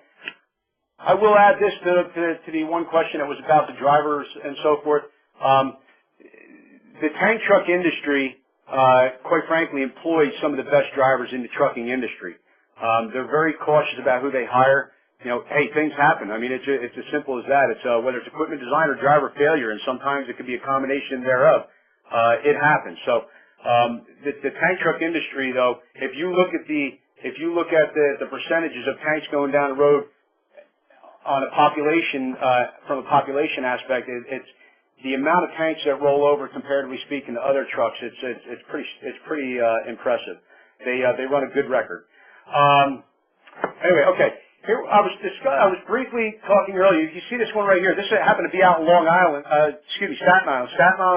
I will add this to the one question that was about the drivers and so forth. The tank truck industry, quite frankly, employs some of the best drivers in the trucking industry. They're very cautious about who they hire. Hey, things happen. I mean, it's as simple as that. It's whether it's equipment design or driver failure, and sometimes it could be a combination thereof. It happens. So the tank truck industry, though, if you look at the percentages of tanks going down the road on a population from a population aspect, it's the amount of tanks that roll over, comparatively speaking, to other trucks. It's pretty impressive. They run a good record. Anyway, okay. Here, I was briefly talking earlier. You see this one right here. This happened to be out in Staten Island,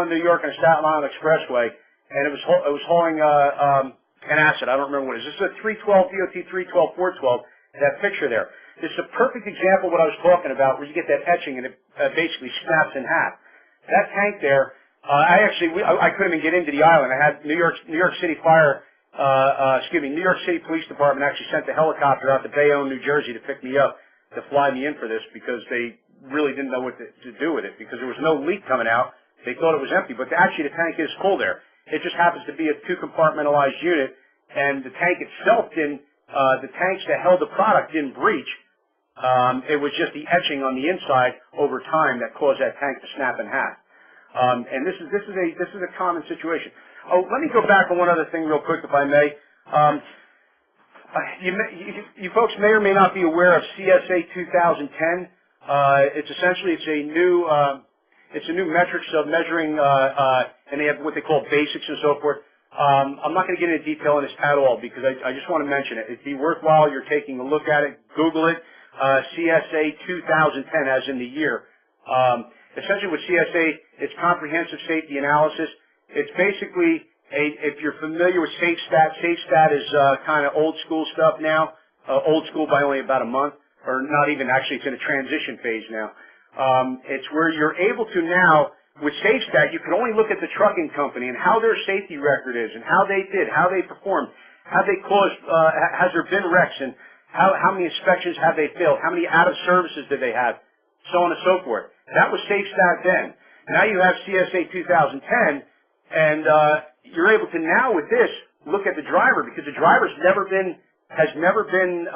New York, on the Staten Island Expressway, and it was hauling an acid. I don't remember what it is. This is a 312 DOT 312 412. That picture there. This is a perfect example of what I was talking about, where you get that etching and it basically snaps in half. That tank there. I couldn't even get into the island. I had New York City New York City Police Department actually sent the helicopter out to Bayonne, New Jersey to pick me up, to fly me in for this, because they really didn't know what to do with it, because there was no leak coming out. They thought it was empty, but actually the tank is full there. It just happens to be a two-compartmentalized unit, and the tank itself the tanks that held the product didn't breach. It was just the etching on the inside over time that caused that tank to snap in half. And this is a common situation. Oh, let me go back on one other thing real quick, if I may. You folks may or may not be aware of CSA 2010. It's a new metrics of measuring, and they have what they call basics and so forth. I'm not going to get into detail on this at all because I just want to mention it. It'd be worthwhile. You're taking a look at it. Google it. CSA 2010 as in the year. Essentially with CSA, it's comprehensive safety analysis. It's basically if you're familiar with SafeStat is kind of old school stuff now. Old school by only about a month, or not even actually. It's in a transition phase now. It's where you're able to now, with SafeStat, you can only look at the trucking company and how their safety record is and how they did, how they performed, have they caused, has there been wrecks, and how many inspections have they failed, how many out of services did they have, so on and so forth. That was SafeStat then. Now you have CSA 2010, and you're able to now with this look at the driver, because the driver's has never been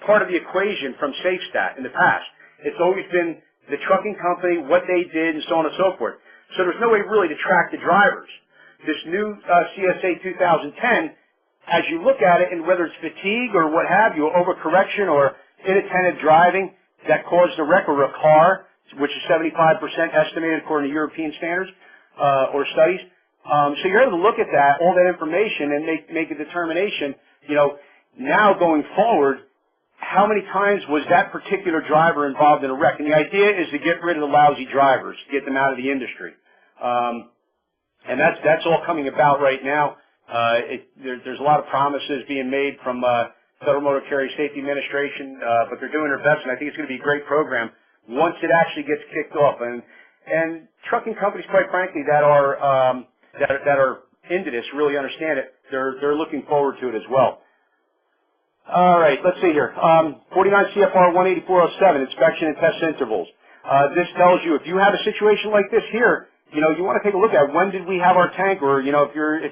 part of the equation from SafeStat in the past. It's always been the trucking company, what they did, and so on and so forth. So there's no way really to track the drivers. This new CSA 2010, as you look at it, and whether it's fatigue or what have you, overcorrection or inattentive driving that caused a wreck, or a car, which is 75% estimated according to European standards or studies. So you're able to look at that, all that information, and make a determination, you know, now going forward, how many times was that particular driver involved in a wreck? And the idea is to get rid of the lousy drivers, get them out of the industry. And that's all coming about right now. There's a lot of promises being made from Federal Motor Carrier Safety Administration, but they're doing their best, and I think it's going to be a great program once it actually gets kicked off. And trucking companies, quite frankly, that are into this really understand it. They're looking forward to it as well. All right, let's see here. 49 CFR 18407, inspection and test intervals. This tells you if you have a situation like this here, you know, you want to take a look at when did we have our tank, or you know, if you're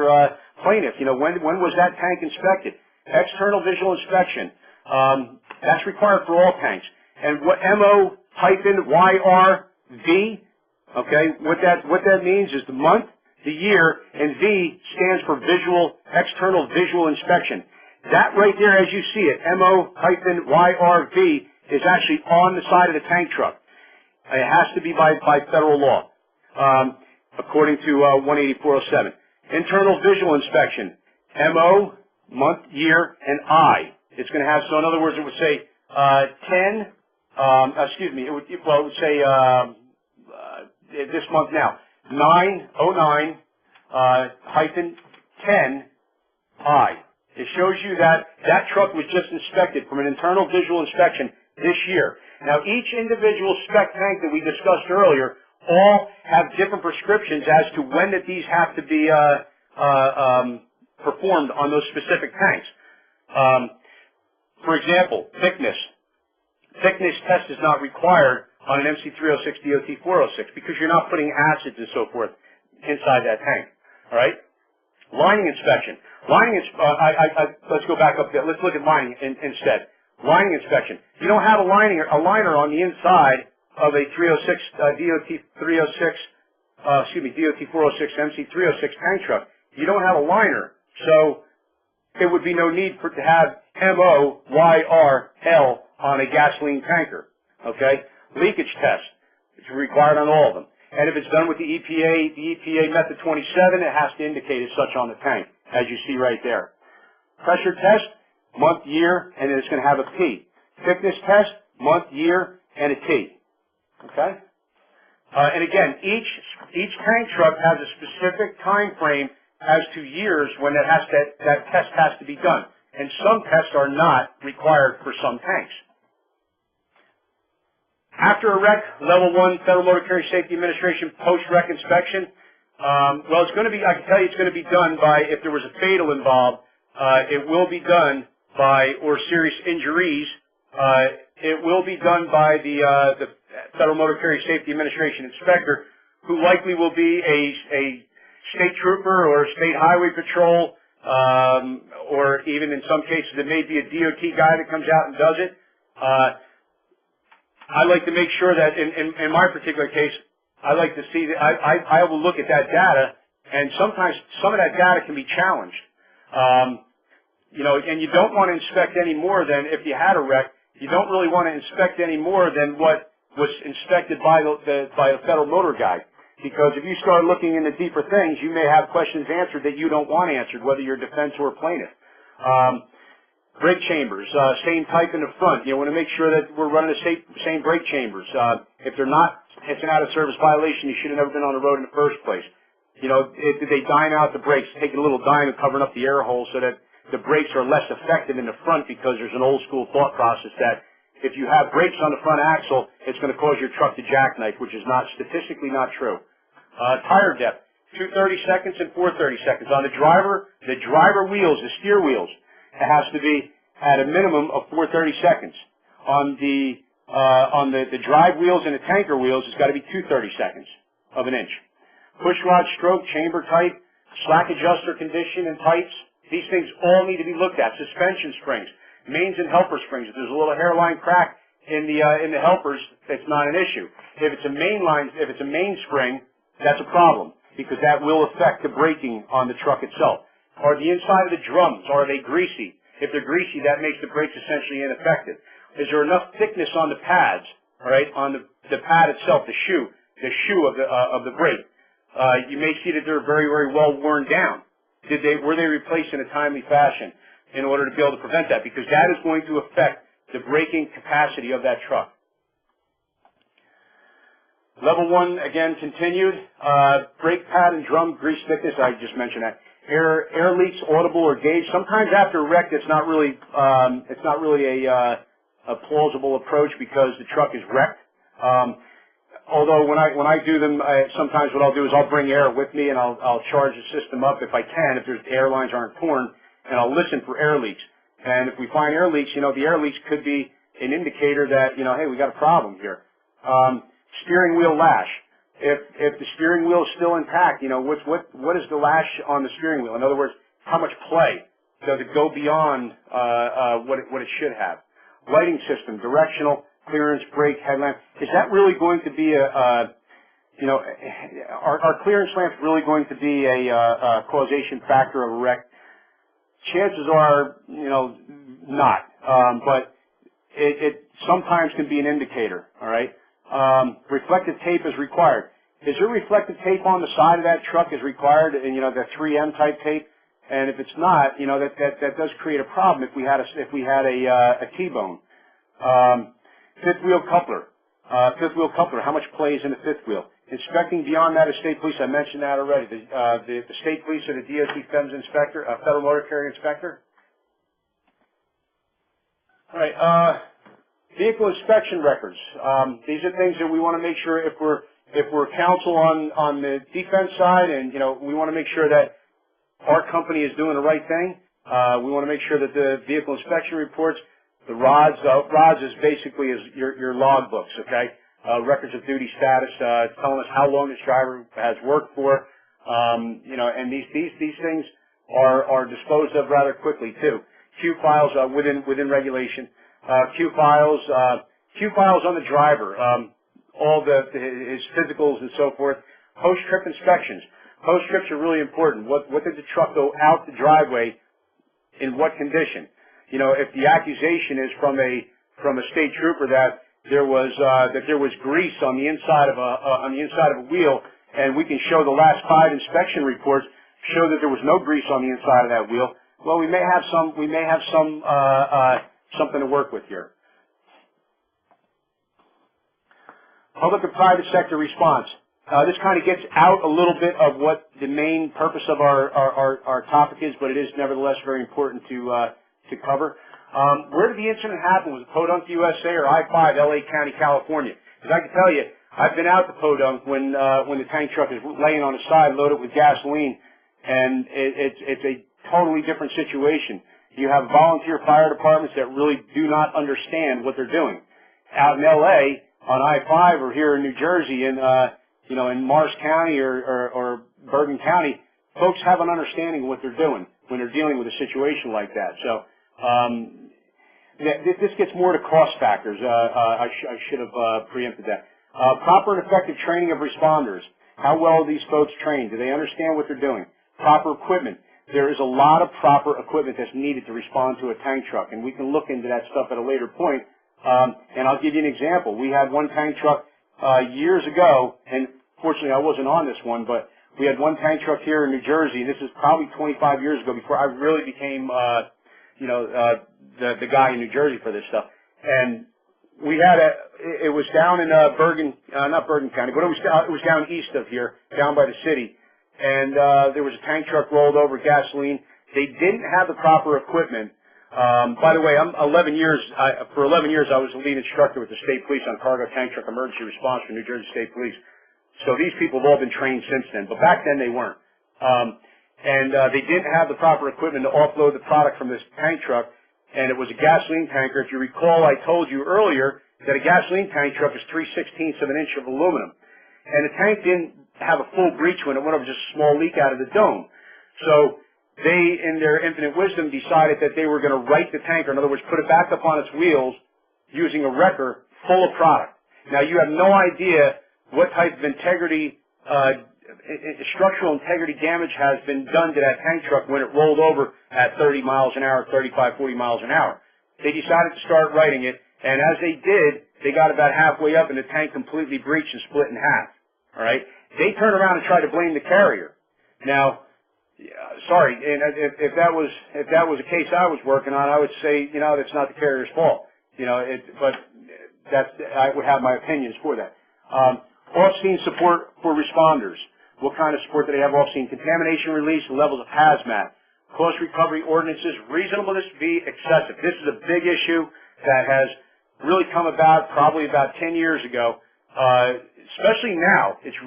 a plaintiff, you know, when was that tank inspected? External visual inspection. That's required for all tanks. And what MO-YRV, okay, what that means is the month, the year, and V stands for external visual inspection. That right there, as you see it, MO-YRV, is actually on the side of the tank truck. It has to be by federal law, according to 18407. Internal visual inspection, MO, month, year, and I. It's going to have, so in other words, it would say it would say this month now, 909-10I. It shows you that that truck was just inspected from an internal visual inspection this year. Now, each individual spec tank that we discussed earlier all have different prescriptions as to when that these have to be performed on those specific tanks. For example, thickness. Thickness test is not required on an MC306 DOT 406 because you're not putting acids and so forth inside that tank. All right? Lining inspection. Let's go back up there. Let's look at lining instead. Lining inspection. You don't have a liner on the inside of a 306 DOT 406 MC306 tank truck. You don't have a liner, so there would be no need to have MOYRL on a gasoline tanker. Okay? Leakage test is required on all of them. And if it's done with the EPA method 27, it has to indicate as such on the tank, as you see right there. Pressure test, month, year, and then it's going to have a P. Thickness test, month, year, and a T. Okay? And again, each tank truck has a specific time frame as to years when that test has to be done. And some tests are not required for some tanks. After a wreck, level 1 Federal Motor Carrier Safety Administration post-wreck inspection, well, it's going to be, I can tell you it's going to be done by, if there was a fatal involved, it will be done by, or serious injuries, it will be done by the Federal Motor Carrier Safety Administration inspector, who likely will be a state trooper or state highway patrol, or even in some cases it may be a DOT guy that comes out and does it. I like to make sure that in my particular case, I like to see that I will look at that data, and sometimes some of that data can be challenged. You know, and you don't want to inspect any more than, if you had a wreck, you don't really want to inspect any more than what was inspected by the federal motor guide. Because if you start looking into deeper things, you may have questions answered that you don't want answered, whether you're defense or plaintiff. Brake chambers, same type in the front. You want to make sure that we're running the same brake chambers. If they're not, it's an out-of-service violation. You should have never been on the road in the first place. You know, did they dime out the brakes, taking a little dime and covering up the air hole so that the brakes are less effective in the front, because there's an old-school thought process that if you have brakes on the front axle, it's going to cause your truck to jackknife, which is not statistically not true. Tire depth, 230 seconds and 430 seconds. On the driver wheels, the steer wheels, it has to be at a minimum of 430 seconds. On the drive wheels and the tanker wheels, it's got to be 230 seconds of an inch. Push rod stroke, chamber type, slack adjuster condition and types. These things all need to be looked at. Suspension springs, mains and helper springs. If there's a little hairline crack in the helpers, it's not an issue. If it's a main spring, that's a problem, because that will affect the braking on the truck itself. Are the inside of the drums, are they greasy? If they're greasy, that makes the brakes essentially ineffective. Is there enough thickness on the pads, all right, on the pad itself, the shoe of the brake? You may see that they're very, very well worn down. Were they replaced in a timely fashion in order to be able to prevent that? Because that is going to affect the braking capacity of that truck. Level 1, again, continued. Brake pad and drum grease thickness, I just mentioned that. Air leaks, audible or gauge. Sometimes after a wreck, it's not really a plausible approach because the truck is wrecked. Although when I do them, sometimes what I'll do is I'll bring air with me and I'll charge the system up if I can, if the air lines aren't torn, and I'll listen for air leaks. And if we find air leaks, the air leaks could be an indicator that, hey, we got a problem here. Steering wheel lash. If the steering wheel is still intact, what is the lash on the steering wheel? In other words, how much play does it go beyond what it should have? Lighting system, directional, clearance, brake, headlamp. Is that really going to be are clearance lamps really going to be a causation factor of a wreck? Chances are, not. But it sometimes can be an indicator. All right. Reflective tape is required. Is there reflective tape on the side of that truck is required? And the 3M type tape. And if it's not, that does create a problem if we had a T-bone. Fifth wheel coupler. How much play is in the fifth wheel? Inspecting beyond that is state police. I mentioned that already. The state police or the DOT FEMS inspector, Federal Motor Carrier Inspector. All right. Vehicle inspection records. These are things that we want to make sure if we're counsel on the defense side, and we want to make sure that our company is doing the right thing. We want to make sure that the vehicle inspection reports, the rods is basically your log books, okay? Records of duty status, telling us how long this driver has worked for, and these things are disposed of rather quickly too. Q files within regulation. Q files on the driver, all his physicals and so forth. Post-trip inspections. Post-trips are really important. What did the truck go out the driveway in what condition? If the accusation is from a state trooper that there was grease on the inside of a wheel, and we can show the last 5 inspection reports show that there was no grease on the inside of that wheel, well, we may have something to work with here. Public and private sector response. This kind of gets out a little bit of what the main purpose of our topic is, but it is nevertheless very important to cover. Where did the incident happen? Was it Podunk, USA, or I-5, LA County, California? Because I can tell you, I've been out to Podunk when the tank truck is laying on the side loaded with gasoline, and it's a totally different situation. You have volunteer fire departments that really do not understand what they're doing. Out in LA on I-5 or here in New Jersey in Morris County or Bergen County, folks have an understanding of what they're doing when they're dealing with a situation like that. So this gets more to cost factors. I should have preempted that. Proper and effective training of responders. How well are these folks trained? Do they understand what they're doing? Proper equipment. There is a lot of proper equipment that's needed to respond to a tank truck, and we can look into that stuff at a later point. And I'll give you an example. We had one tank truck years ago, and unfortunately I wasn't on this one, but we had one tank truck here in New Jersey, and this is probably 25 years ago before I really became, the guy in New Jersey for this stuff. And we had it was down in not Bergen County, but it was down east of here, down by the city. And there was a tank truck rolled over gasoline. They didn't have the proper equipment. By the way, for 11 years I was the lead instructor with the state police on cargo tank truck emergency response for New Jersey State Police. So these people have all been trained since then, but back then they weren't. They didn't have the proper equipment to offload the product from this tank truck, and it was a gasoline tanker. If you recall, I told you earlier that a gasoline tank truck is 3/16 of an inch of aluminum, and the tank didn't have a full breach when it went over just a small leak out of the dome. So they, in their infinite wisdom, decided that they were going to right the tanker, in other words, put it back up on its wheels using a wrecker full of product. Now, you have no idea what type of integrity, structural integrity damage has been done to that tank truck when it rolled over at 30 miles an hour, 35, 40 miles an hour. They decided to start righting it, and as they did, they got about halfway up and the tank completely breached and split in half. All right? They turned around and tried to blame the carrier. Now, sorry, and if that was a case I was working on, I would say, that's not the carrier's fault. But I would have my opinions for that. Off-scene support for responders. What kind of support do they have off-scene? Contamination release, levels of hazmat, cost recovery ordinances, reasonableness be excessive. This is a big issue that has really come about probably about 10 years ago. Especially now, it's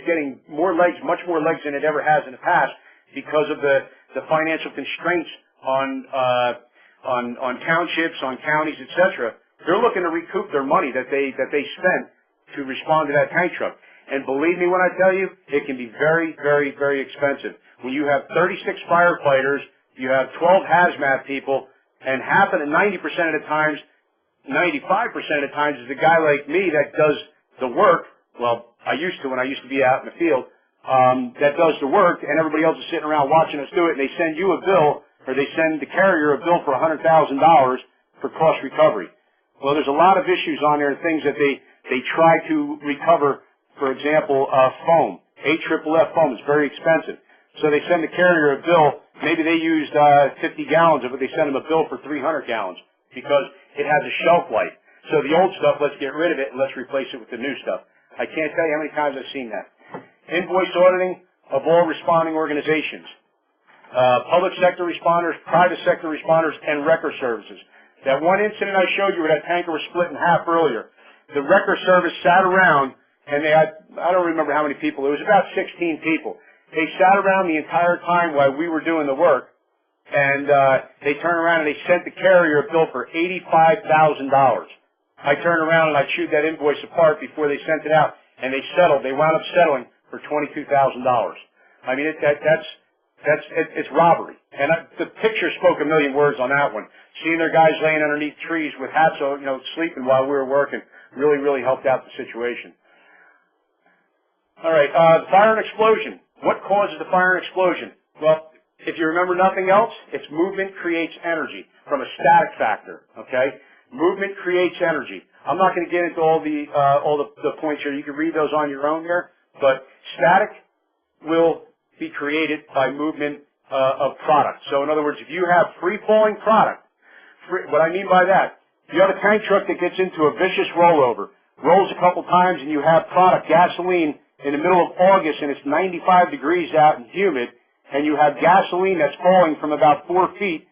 getting more legs, much more legs than it ever has in the past because of the financial constraints on townships, on counties, etc. They're looking to recoup their money that they spent to respond to that tank truck. And believe me when I tell you, it can be very, very, very expensive. When you have 36 firefighters, you have 12 hazmat people, and 90% of the times, 95% of the times is a guy like me that does the work. Well, I used to when I used to be out in the field, that does the work, and everybody else is sitting around watching us do it, and they send you a bill, or they send the carrier a bill for $100,000 for cost recovery. Well, there's a lot of issues on there, things that they try to recover. For example, foam, AFFF foam is very expensive. So they send the carrier a bill. Maybe they used 50 gallons of it. They send them a bill for 300 gallons because it has a shelf life. So the old stuff, let's get rid of it and let's replace it with the new stuff. I can't tell you how many times I've seen that. Invoice auditing of all responding organizations. Public sector responders, private sector responders, and wrecker services. That one incident I showed you where that tanker was split in half earlier, the wrecker service sat around, and they had, I don't remember how many people, it was about 16 people. They sat around the entire time while we were doing the work, and they turned around and they sent the carrier a bill for $85,000. I turned around and I chewed that invoice apart before they sent it out, and they settled. They wound up settling for $22,000. I mean, it's robbery. And the picture spoke a million words on that one. Seeing their guys laying underneath trees with hats on, sleeping while we were working really, really helped out the situation. All right, fire and explosion. What causes the fire and explosion? Well, if you remember nothing else, it's movement creates energy from a static factor, okay? Movement creates energy. I'm not going to get into all the points here. You can read those on your own there, but static will be created by movement of product. So in other words, if you have free-falling product, what I mean by that, you have a tank truck that gets into a vicious rollover, rolls a couple times, and you have product, gasoline, in the middle of August, and it's 95 degrees out and humid, and you have gasoline that's falling from about 4 feet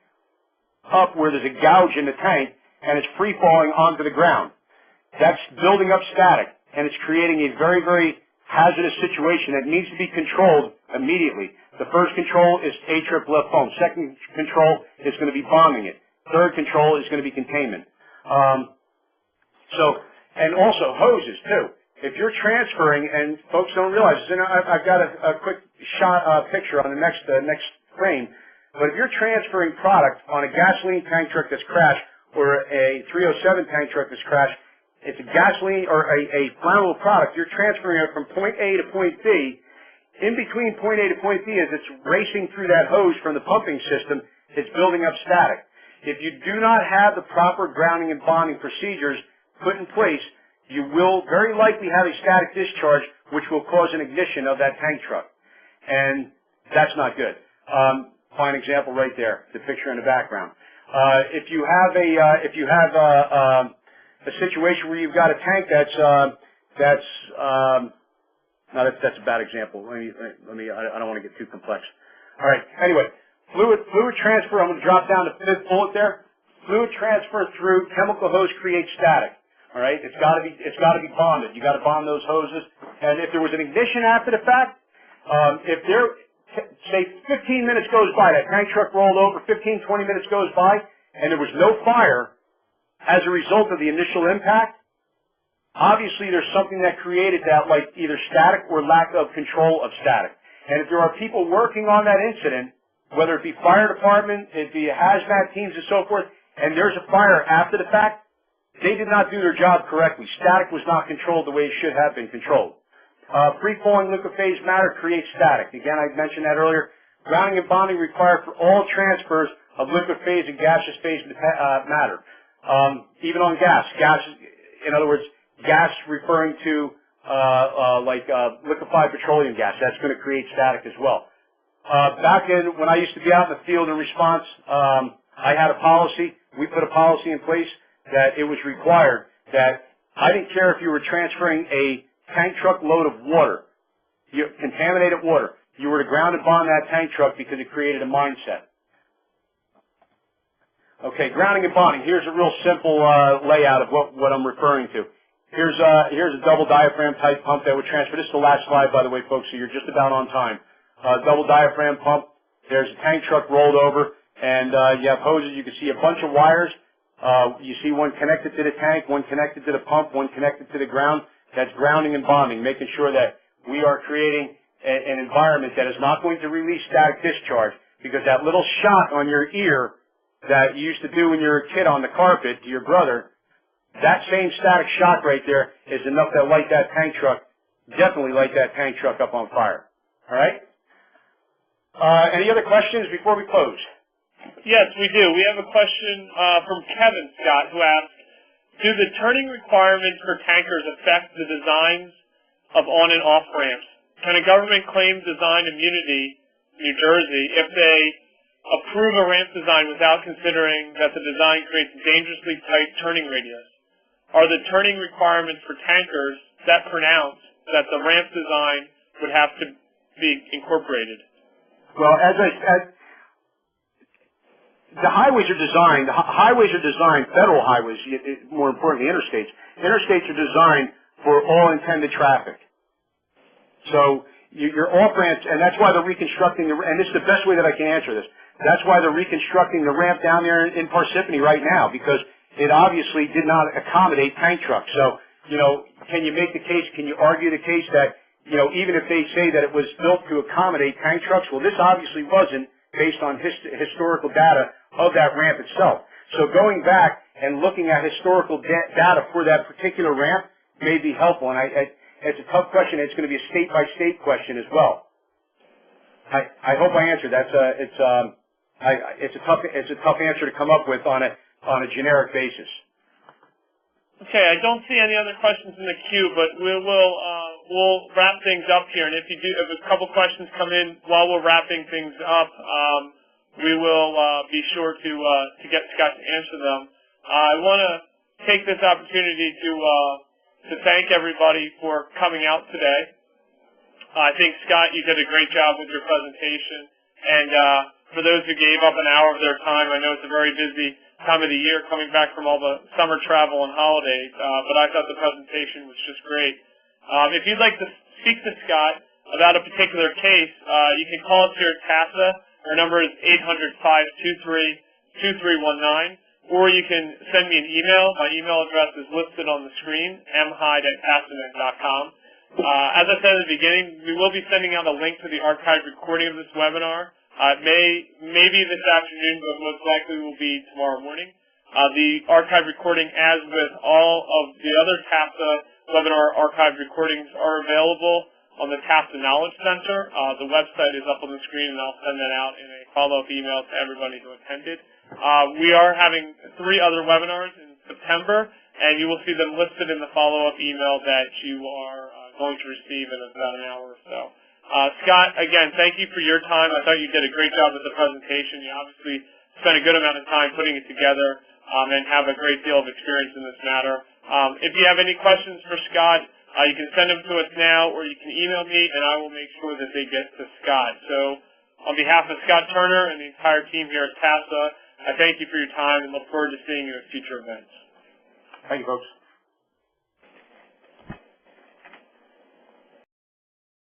up where there's a gouge in the tank, and it's free-falling onto the ground. That's building up static, and it's creating a very, very hazardous situation that needs to be controlled immediately. The first control is AFFF foam. Second control is going to be bombing it. Third control is going to be containment. And also hoses, too. If you're transferring, and folks don't realize this, and I've got a quick picture on the next frame, but if you're transferring product on a gasoline tank truck that's crashed or a 307 tank truck that's crashed, it's a gasoline or a flammable product, you're transferring it from point A to point B. In between point A to point B, as it's racing through that hose from the pumping system, it's building up static. If you do not have the proper grounding and bonding procedures put in place, you will very likely have a static discharge which will cause an ignition of that tank truck. And that's not good. Fine example right there, the picture in the background. If you have a situation where you've got a tank that's a bad example. Let me. I don't want to get too complex. All right. Anyway, fluid transfer. I'm going to drop down the fifth bullet there. Fluid transfer through chemical hose creates static. All right. It's got to be bonded. You got to bond those hoses. And if there was an ignition after the fact, if there, say 15 minutes goes by, that tank truck rolled over, 15, 20 minutes goes by, and there was no fire as a result of the initial impact, obviously there's something that created that, like either static or lack of control of static. And if there are people working on that incident, whether it be fire department, it be hazmat teams and so forth, and there's a fire after the fact, they did not do their job correctly. Static was not controlled the way it should have been controlled. Free-flowing liquid phase matter creates static. Again, I mentioned that earlier. Grounding and bonding required for all transfers of liquid phase and gaseous phase matter. Even on gas. Gas, in other words, gas referring to liquefied petroleum gas. That's going to create static as well. Back when I used to be out in the field in response, I had a policy. We put a policy in place that it was required that I didn't care if you were transferring a tank truck load of water, contaminated water. You were to ground and bond that tank truck because it created a mindset. Okay, grounding and bonding. Here's a real simple layout of what I'm referring to. Here's a double diaphragm type pump that would transfer. This is the last slide, by the way, folks, so you're just about on time. Double diaphragm pump. There's a tank truck rolled over, and you have hoses. You can see a bunch of wires. You see one connected to the tank, one connected to the pump, one connected to the ground. That's grounding and bonding, making sure that we are creating an environment that is not going to release static discharge, because that little shot on your ear that you used to do when you were a kid on the carpet to your brother, that same static shock right there is enough to light that tank truck, definitely light that tank truck up on fire. All right? Any other questions before we close? Yes, we do. We have a question from Kevin Scott, who asks, do the turning requirements for tankers affect the designs of on and off ramps? Can a government claim design immunity, New Jersey, if they approve a ramp design without considering that the design creates dangerously tight turning radius? Are the turning requirements for tankers that pronounced that the ramp design would have to be incorporated? Well, the highways are designed, federal highways, more importantly interstates. Interstates are designed for all intended traffic. So your off-ramps, and that's why they're reconstructing, and this is the best way that I can answer this, that's why they're reconstructing the ramp down there in Parsippany right now, because it obviously did not accommodate tank trucks. So, can you make the case, can you argue the case that, even if they say that it was built to accommodate tank trucks, well, this obviously wasn't based on historical data of that ramp itself. So going back and looking at historical data for that particular ramp may be helpful, and it's a tough question. It's going to be a state-by-state question as well. I hope I answered that. It's a tough answer to come up with on a generic basis. Okay, I don't see any other questions in the queue, but we'll wrap things up here. And if a couple questions come in while we're wrapping things up, we will be sure to get Scott to answer them. I want to take this opportunity to thank everybody for coming out today. I think, Scott, you did a great job with your presentation. And for those who gave up an hour of their time, I know it's a very busy time of the year coming back from all the summer travel and holidays, but I thought the presentation was just great. If you'd like to speak to Scott about a particular case, you can call us here at TASA. Our number is 800-523-2319, or you can send me an email. My email address is listed on the screen, mhyde@tasanet.com. As I said at the beginning, we will be sending out a link to the archived recording of this webinar. Maybe this afternoon, but most likely will be tomorrow morning. The archive recording, as with all of the other TASA webinar archive recordings, are available on the TASA Knowledge Center. The website is up on the screen, and I'll send that out in a follow-up email to everybody who attended. We are having 3 other webinars in September, and you will see them listed in the follow-up email that you are going to receive in about an hour or so. Scott, again, thank you for your time. I thought you did a great job with the presentation. You obviously spent a good amount of time putting it together and have a great deal of experience in this matter. If you have any questions for Scott, you can send them to us now, or you can email me, and I will make sure that they get to Scott. So on behalf of Scott Turner and the entire team here at TASA, I thank you for your time and look forward to seeing you at future events. Thank you, folks.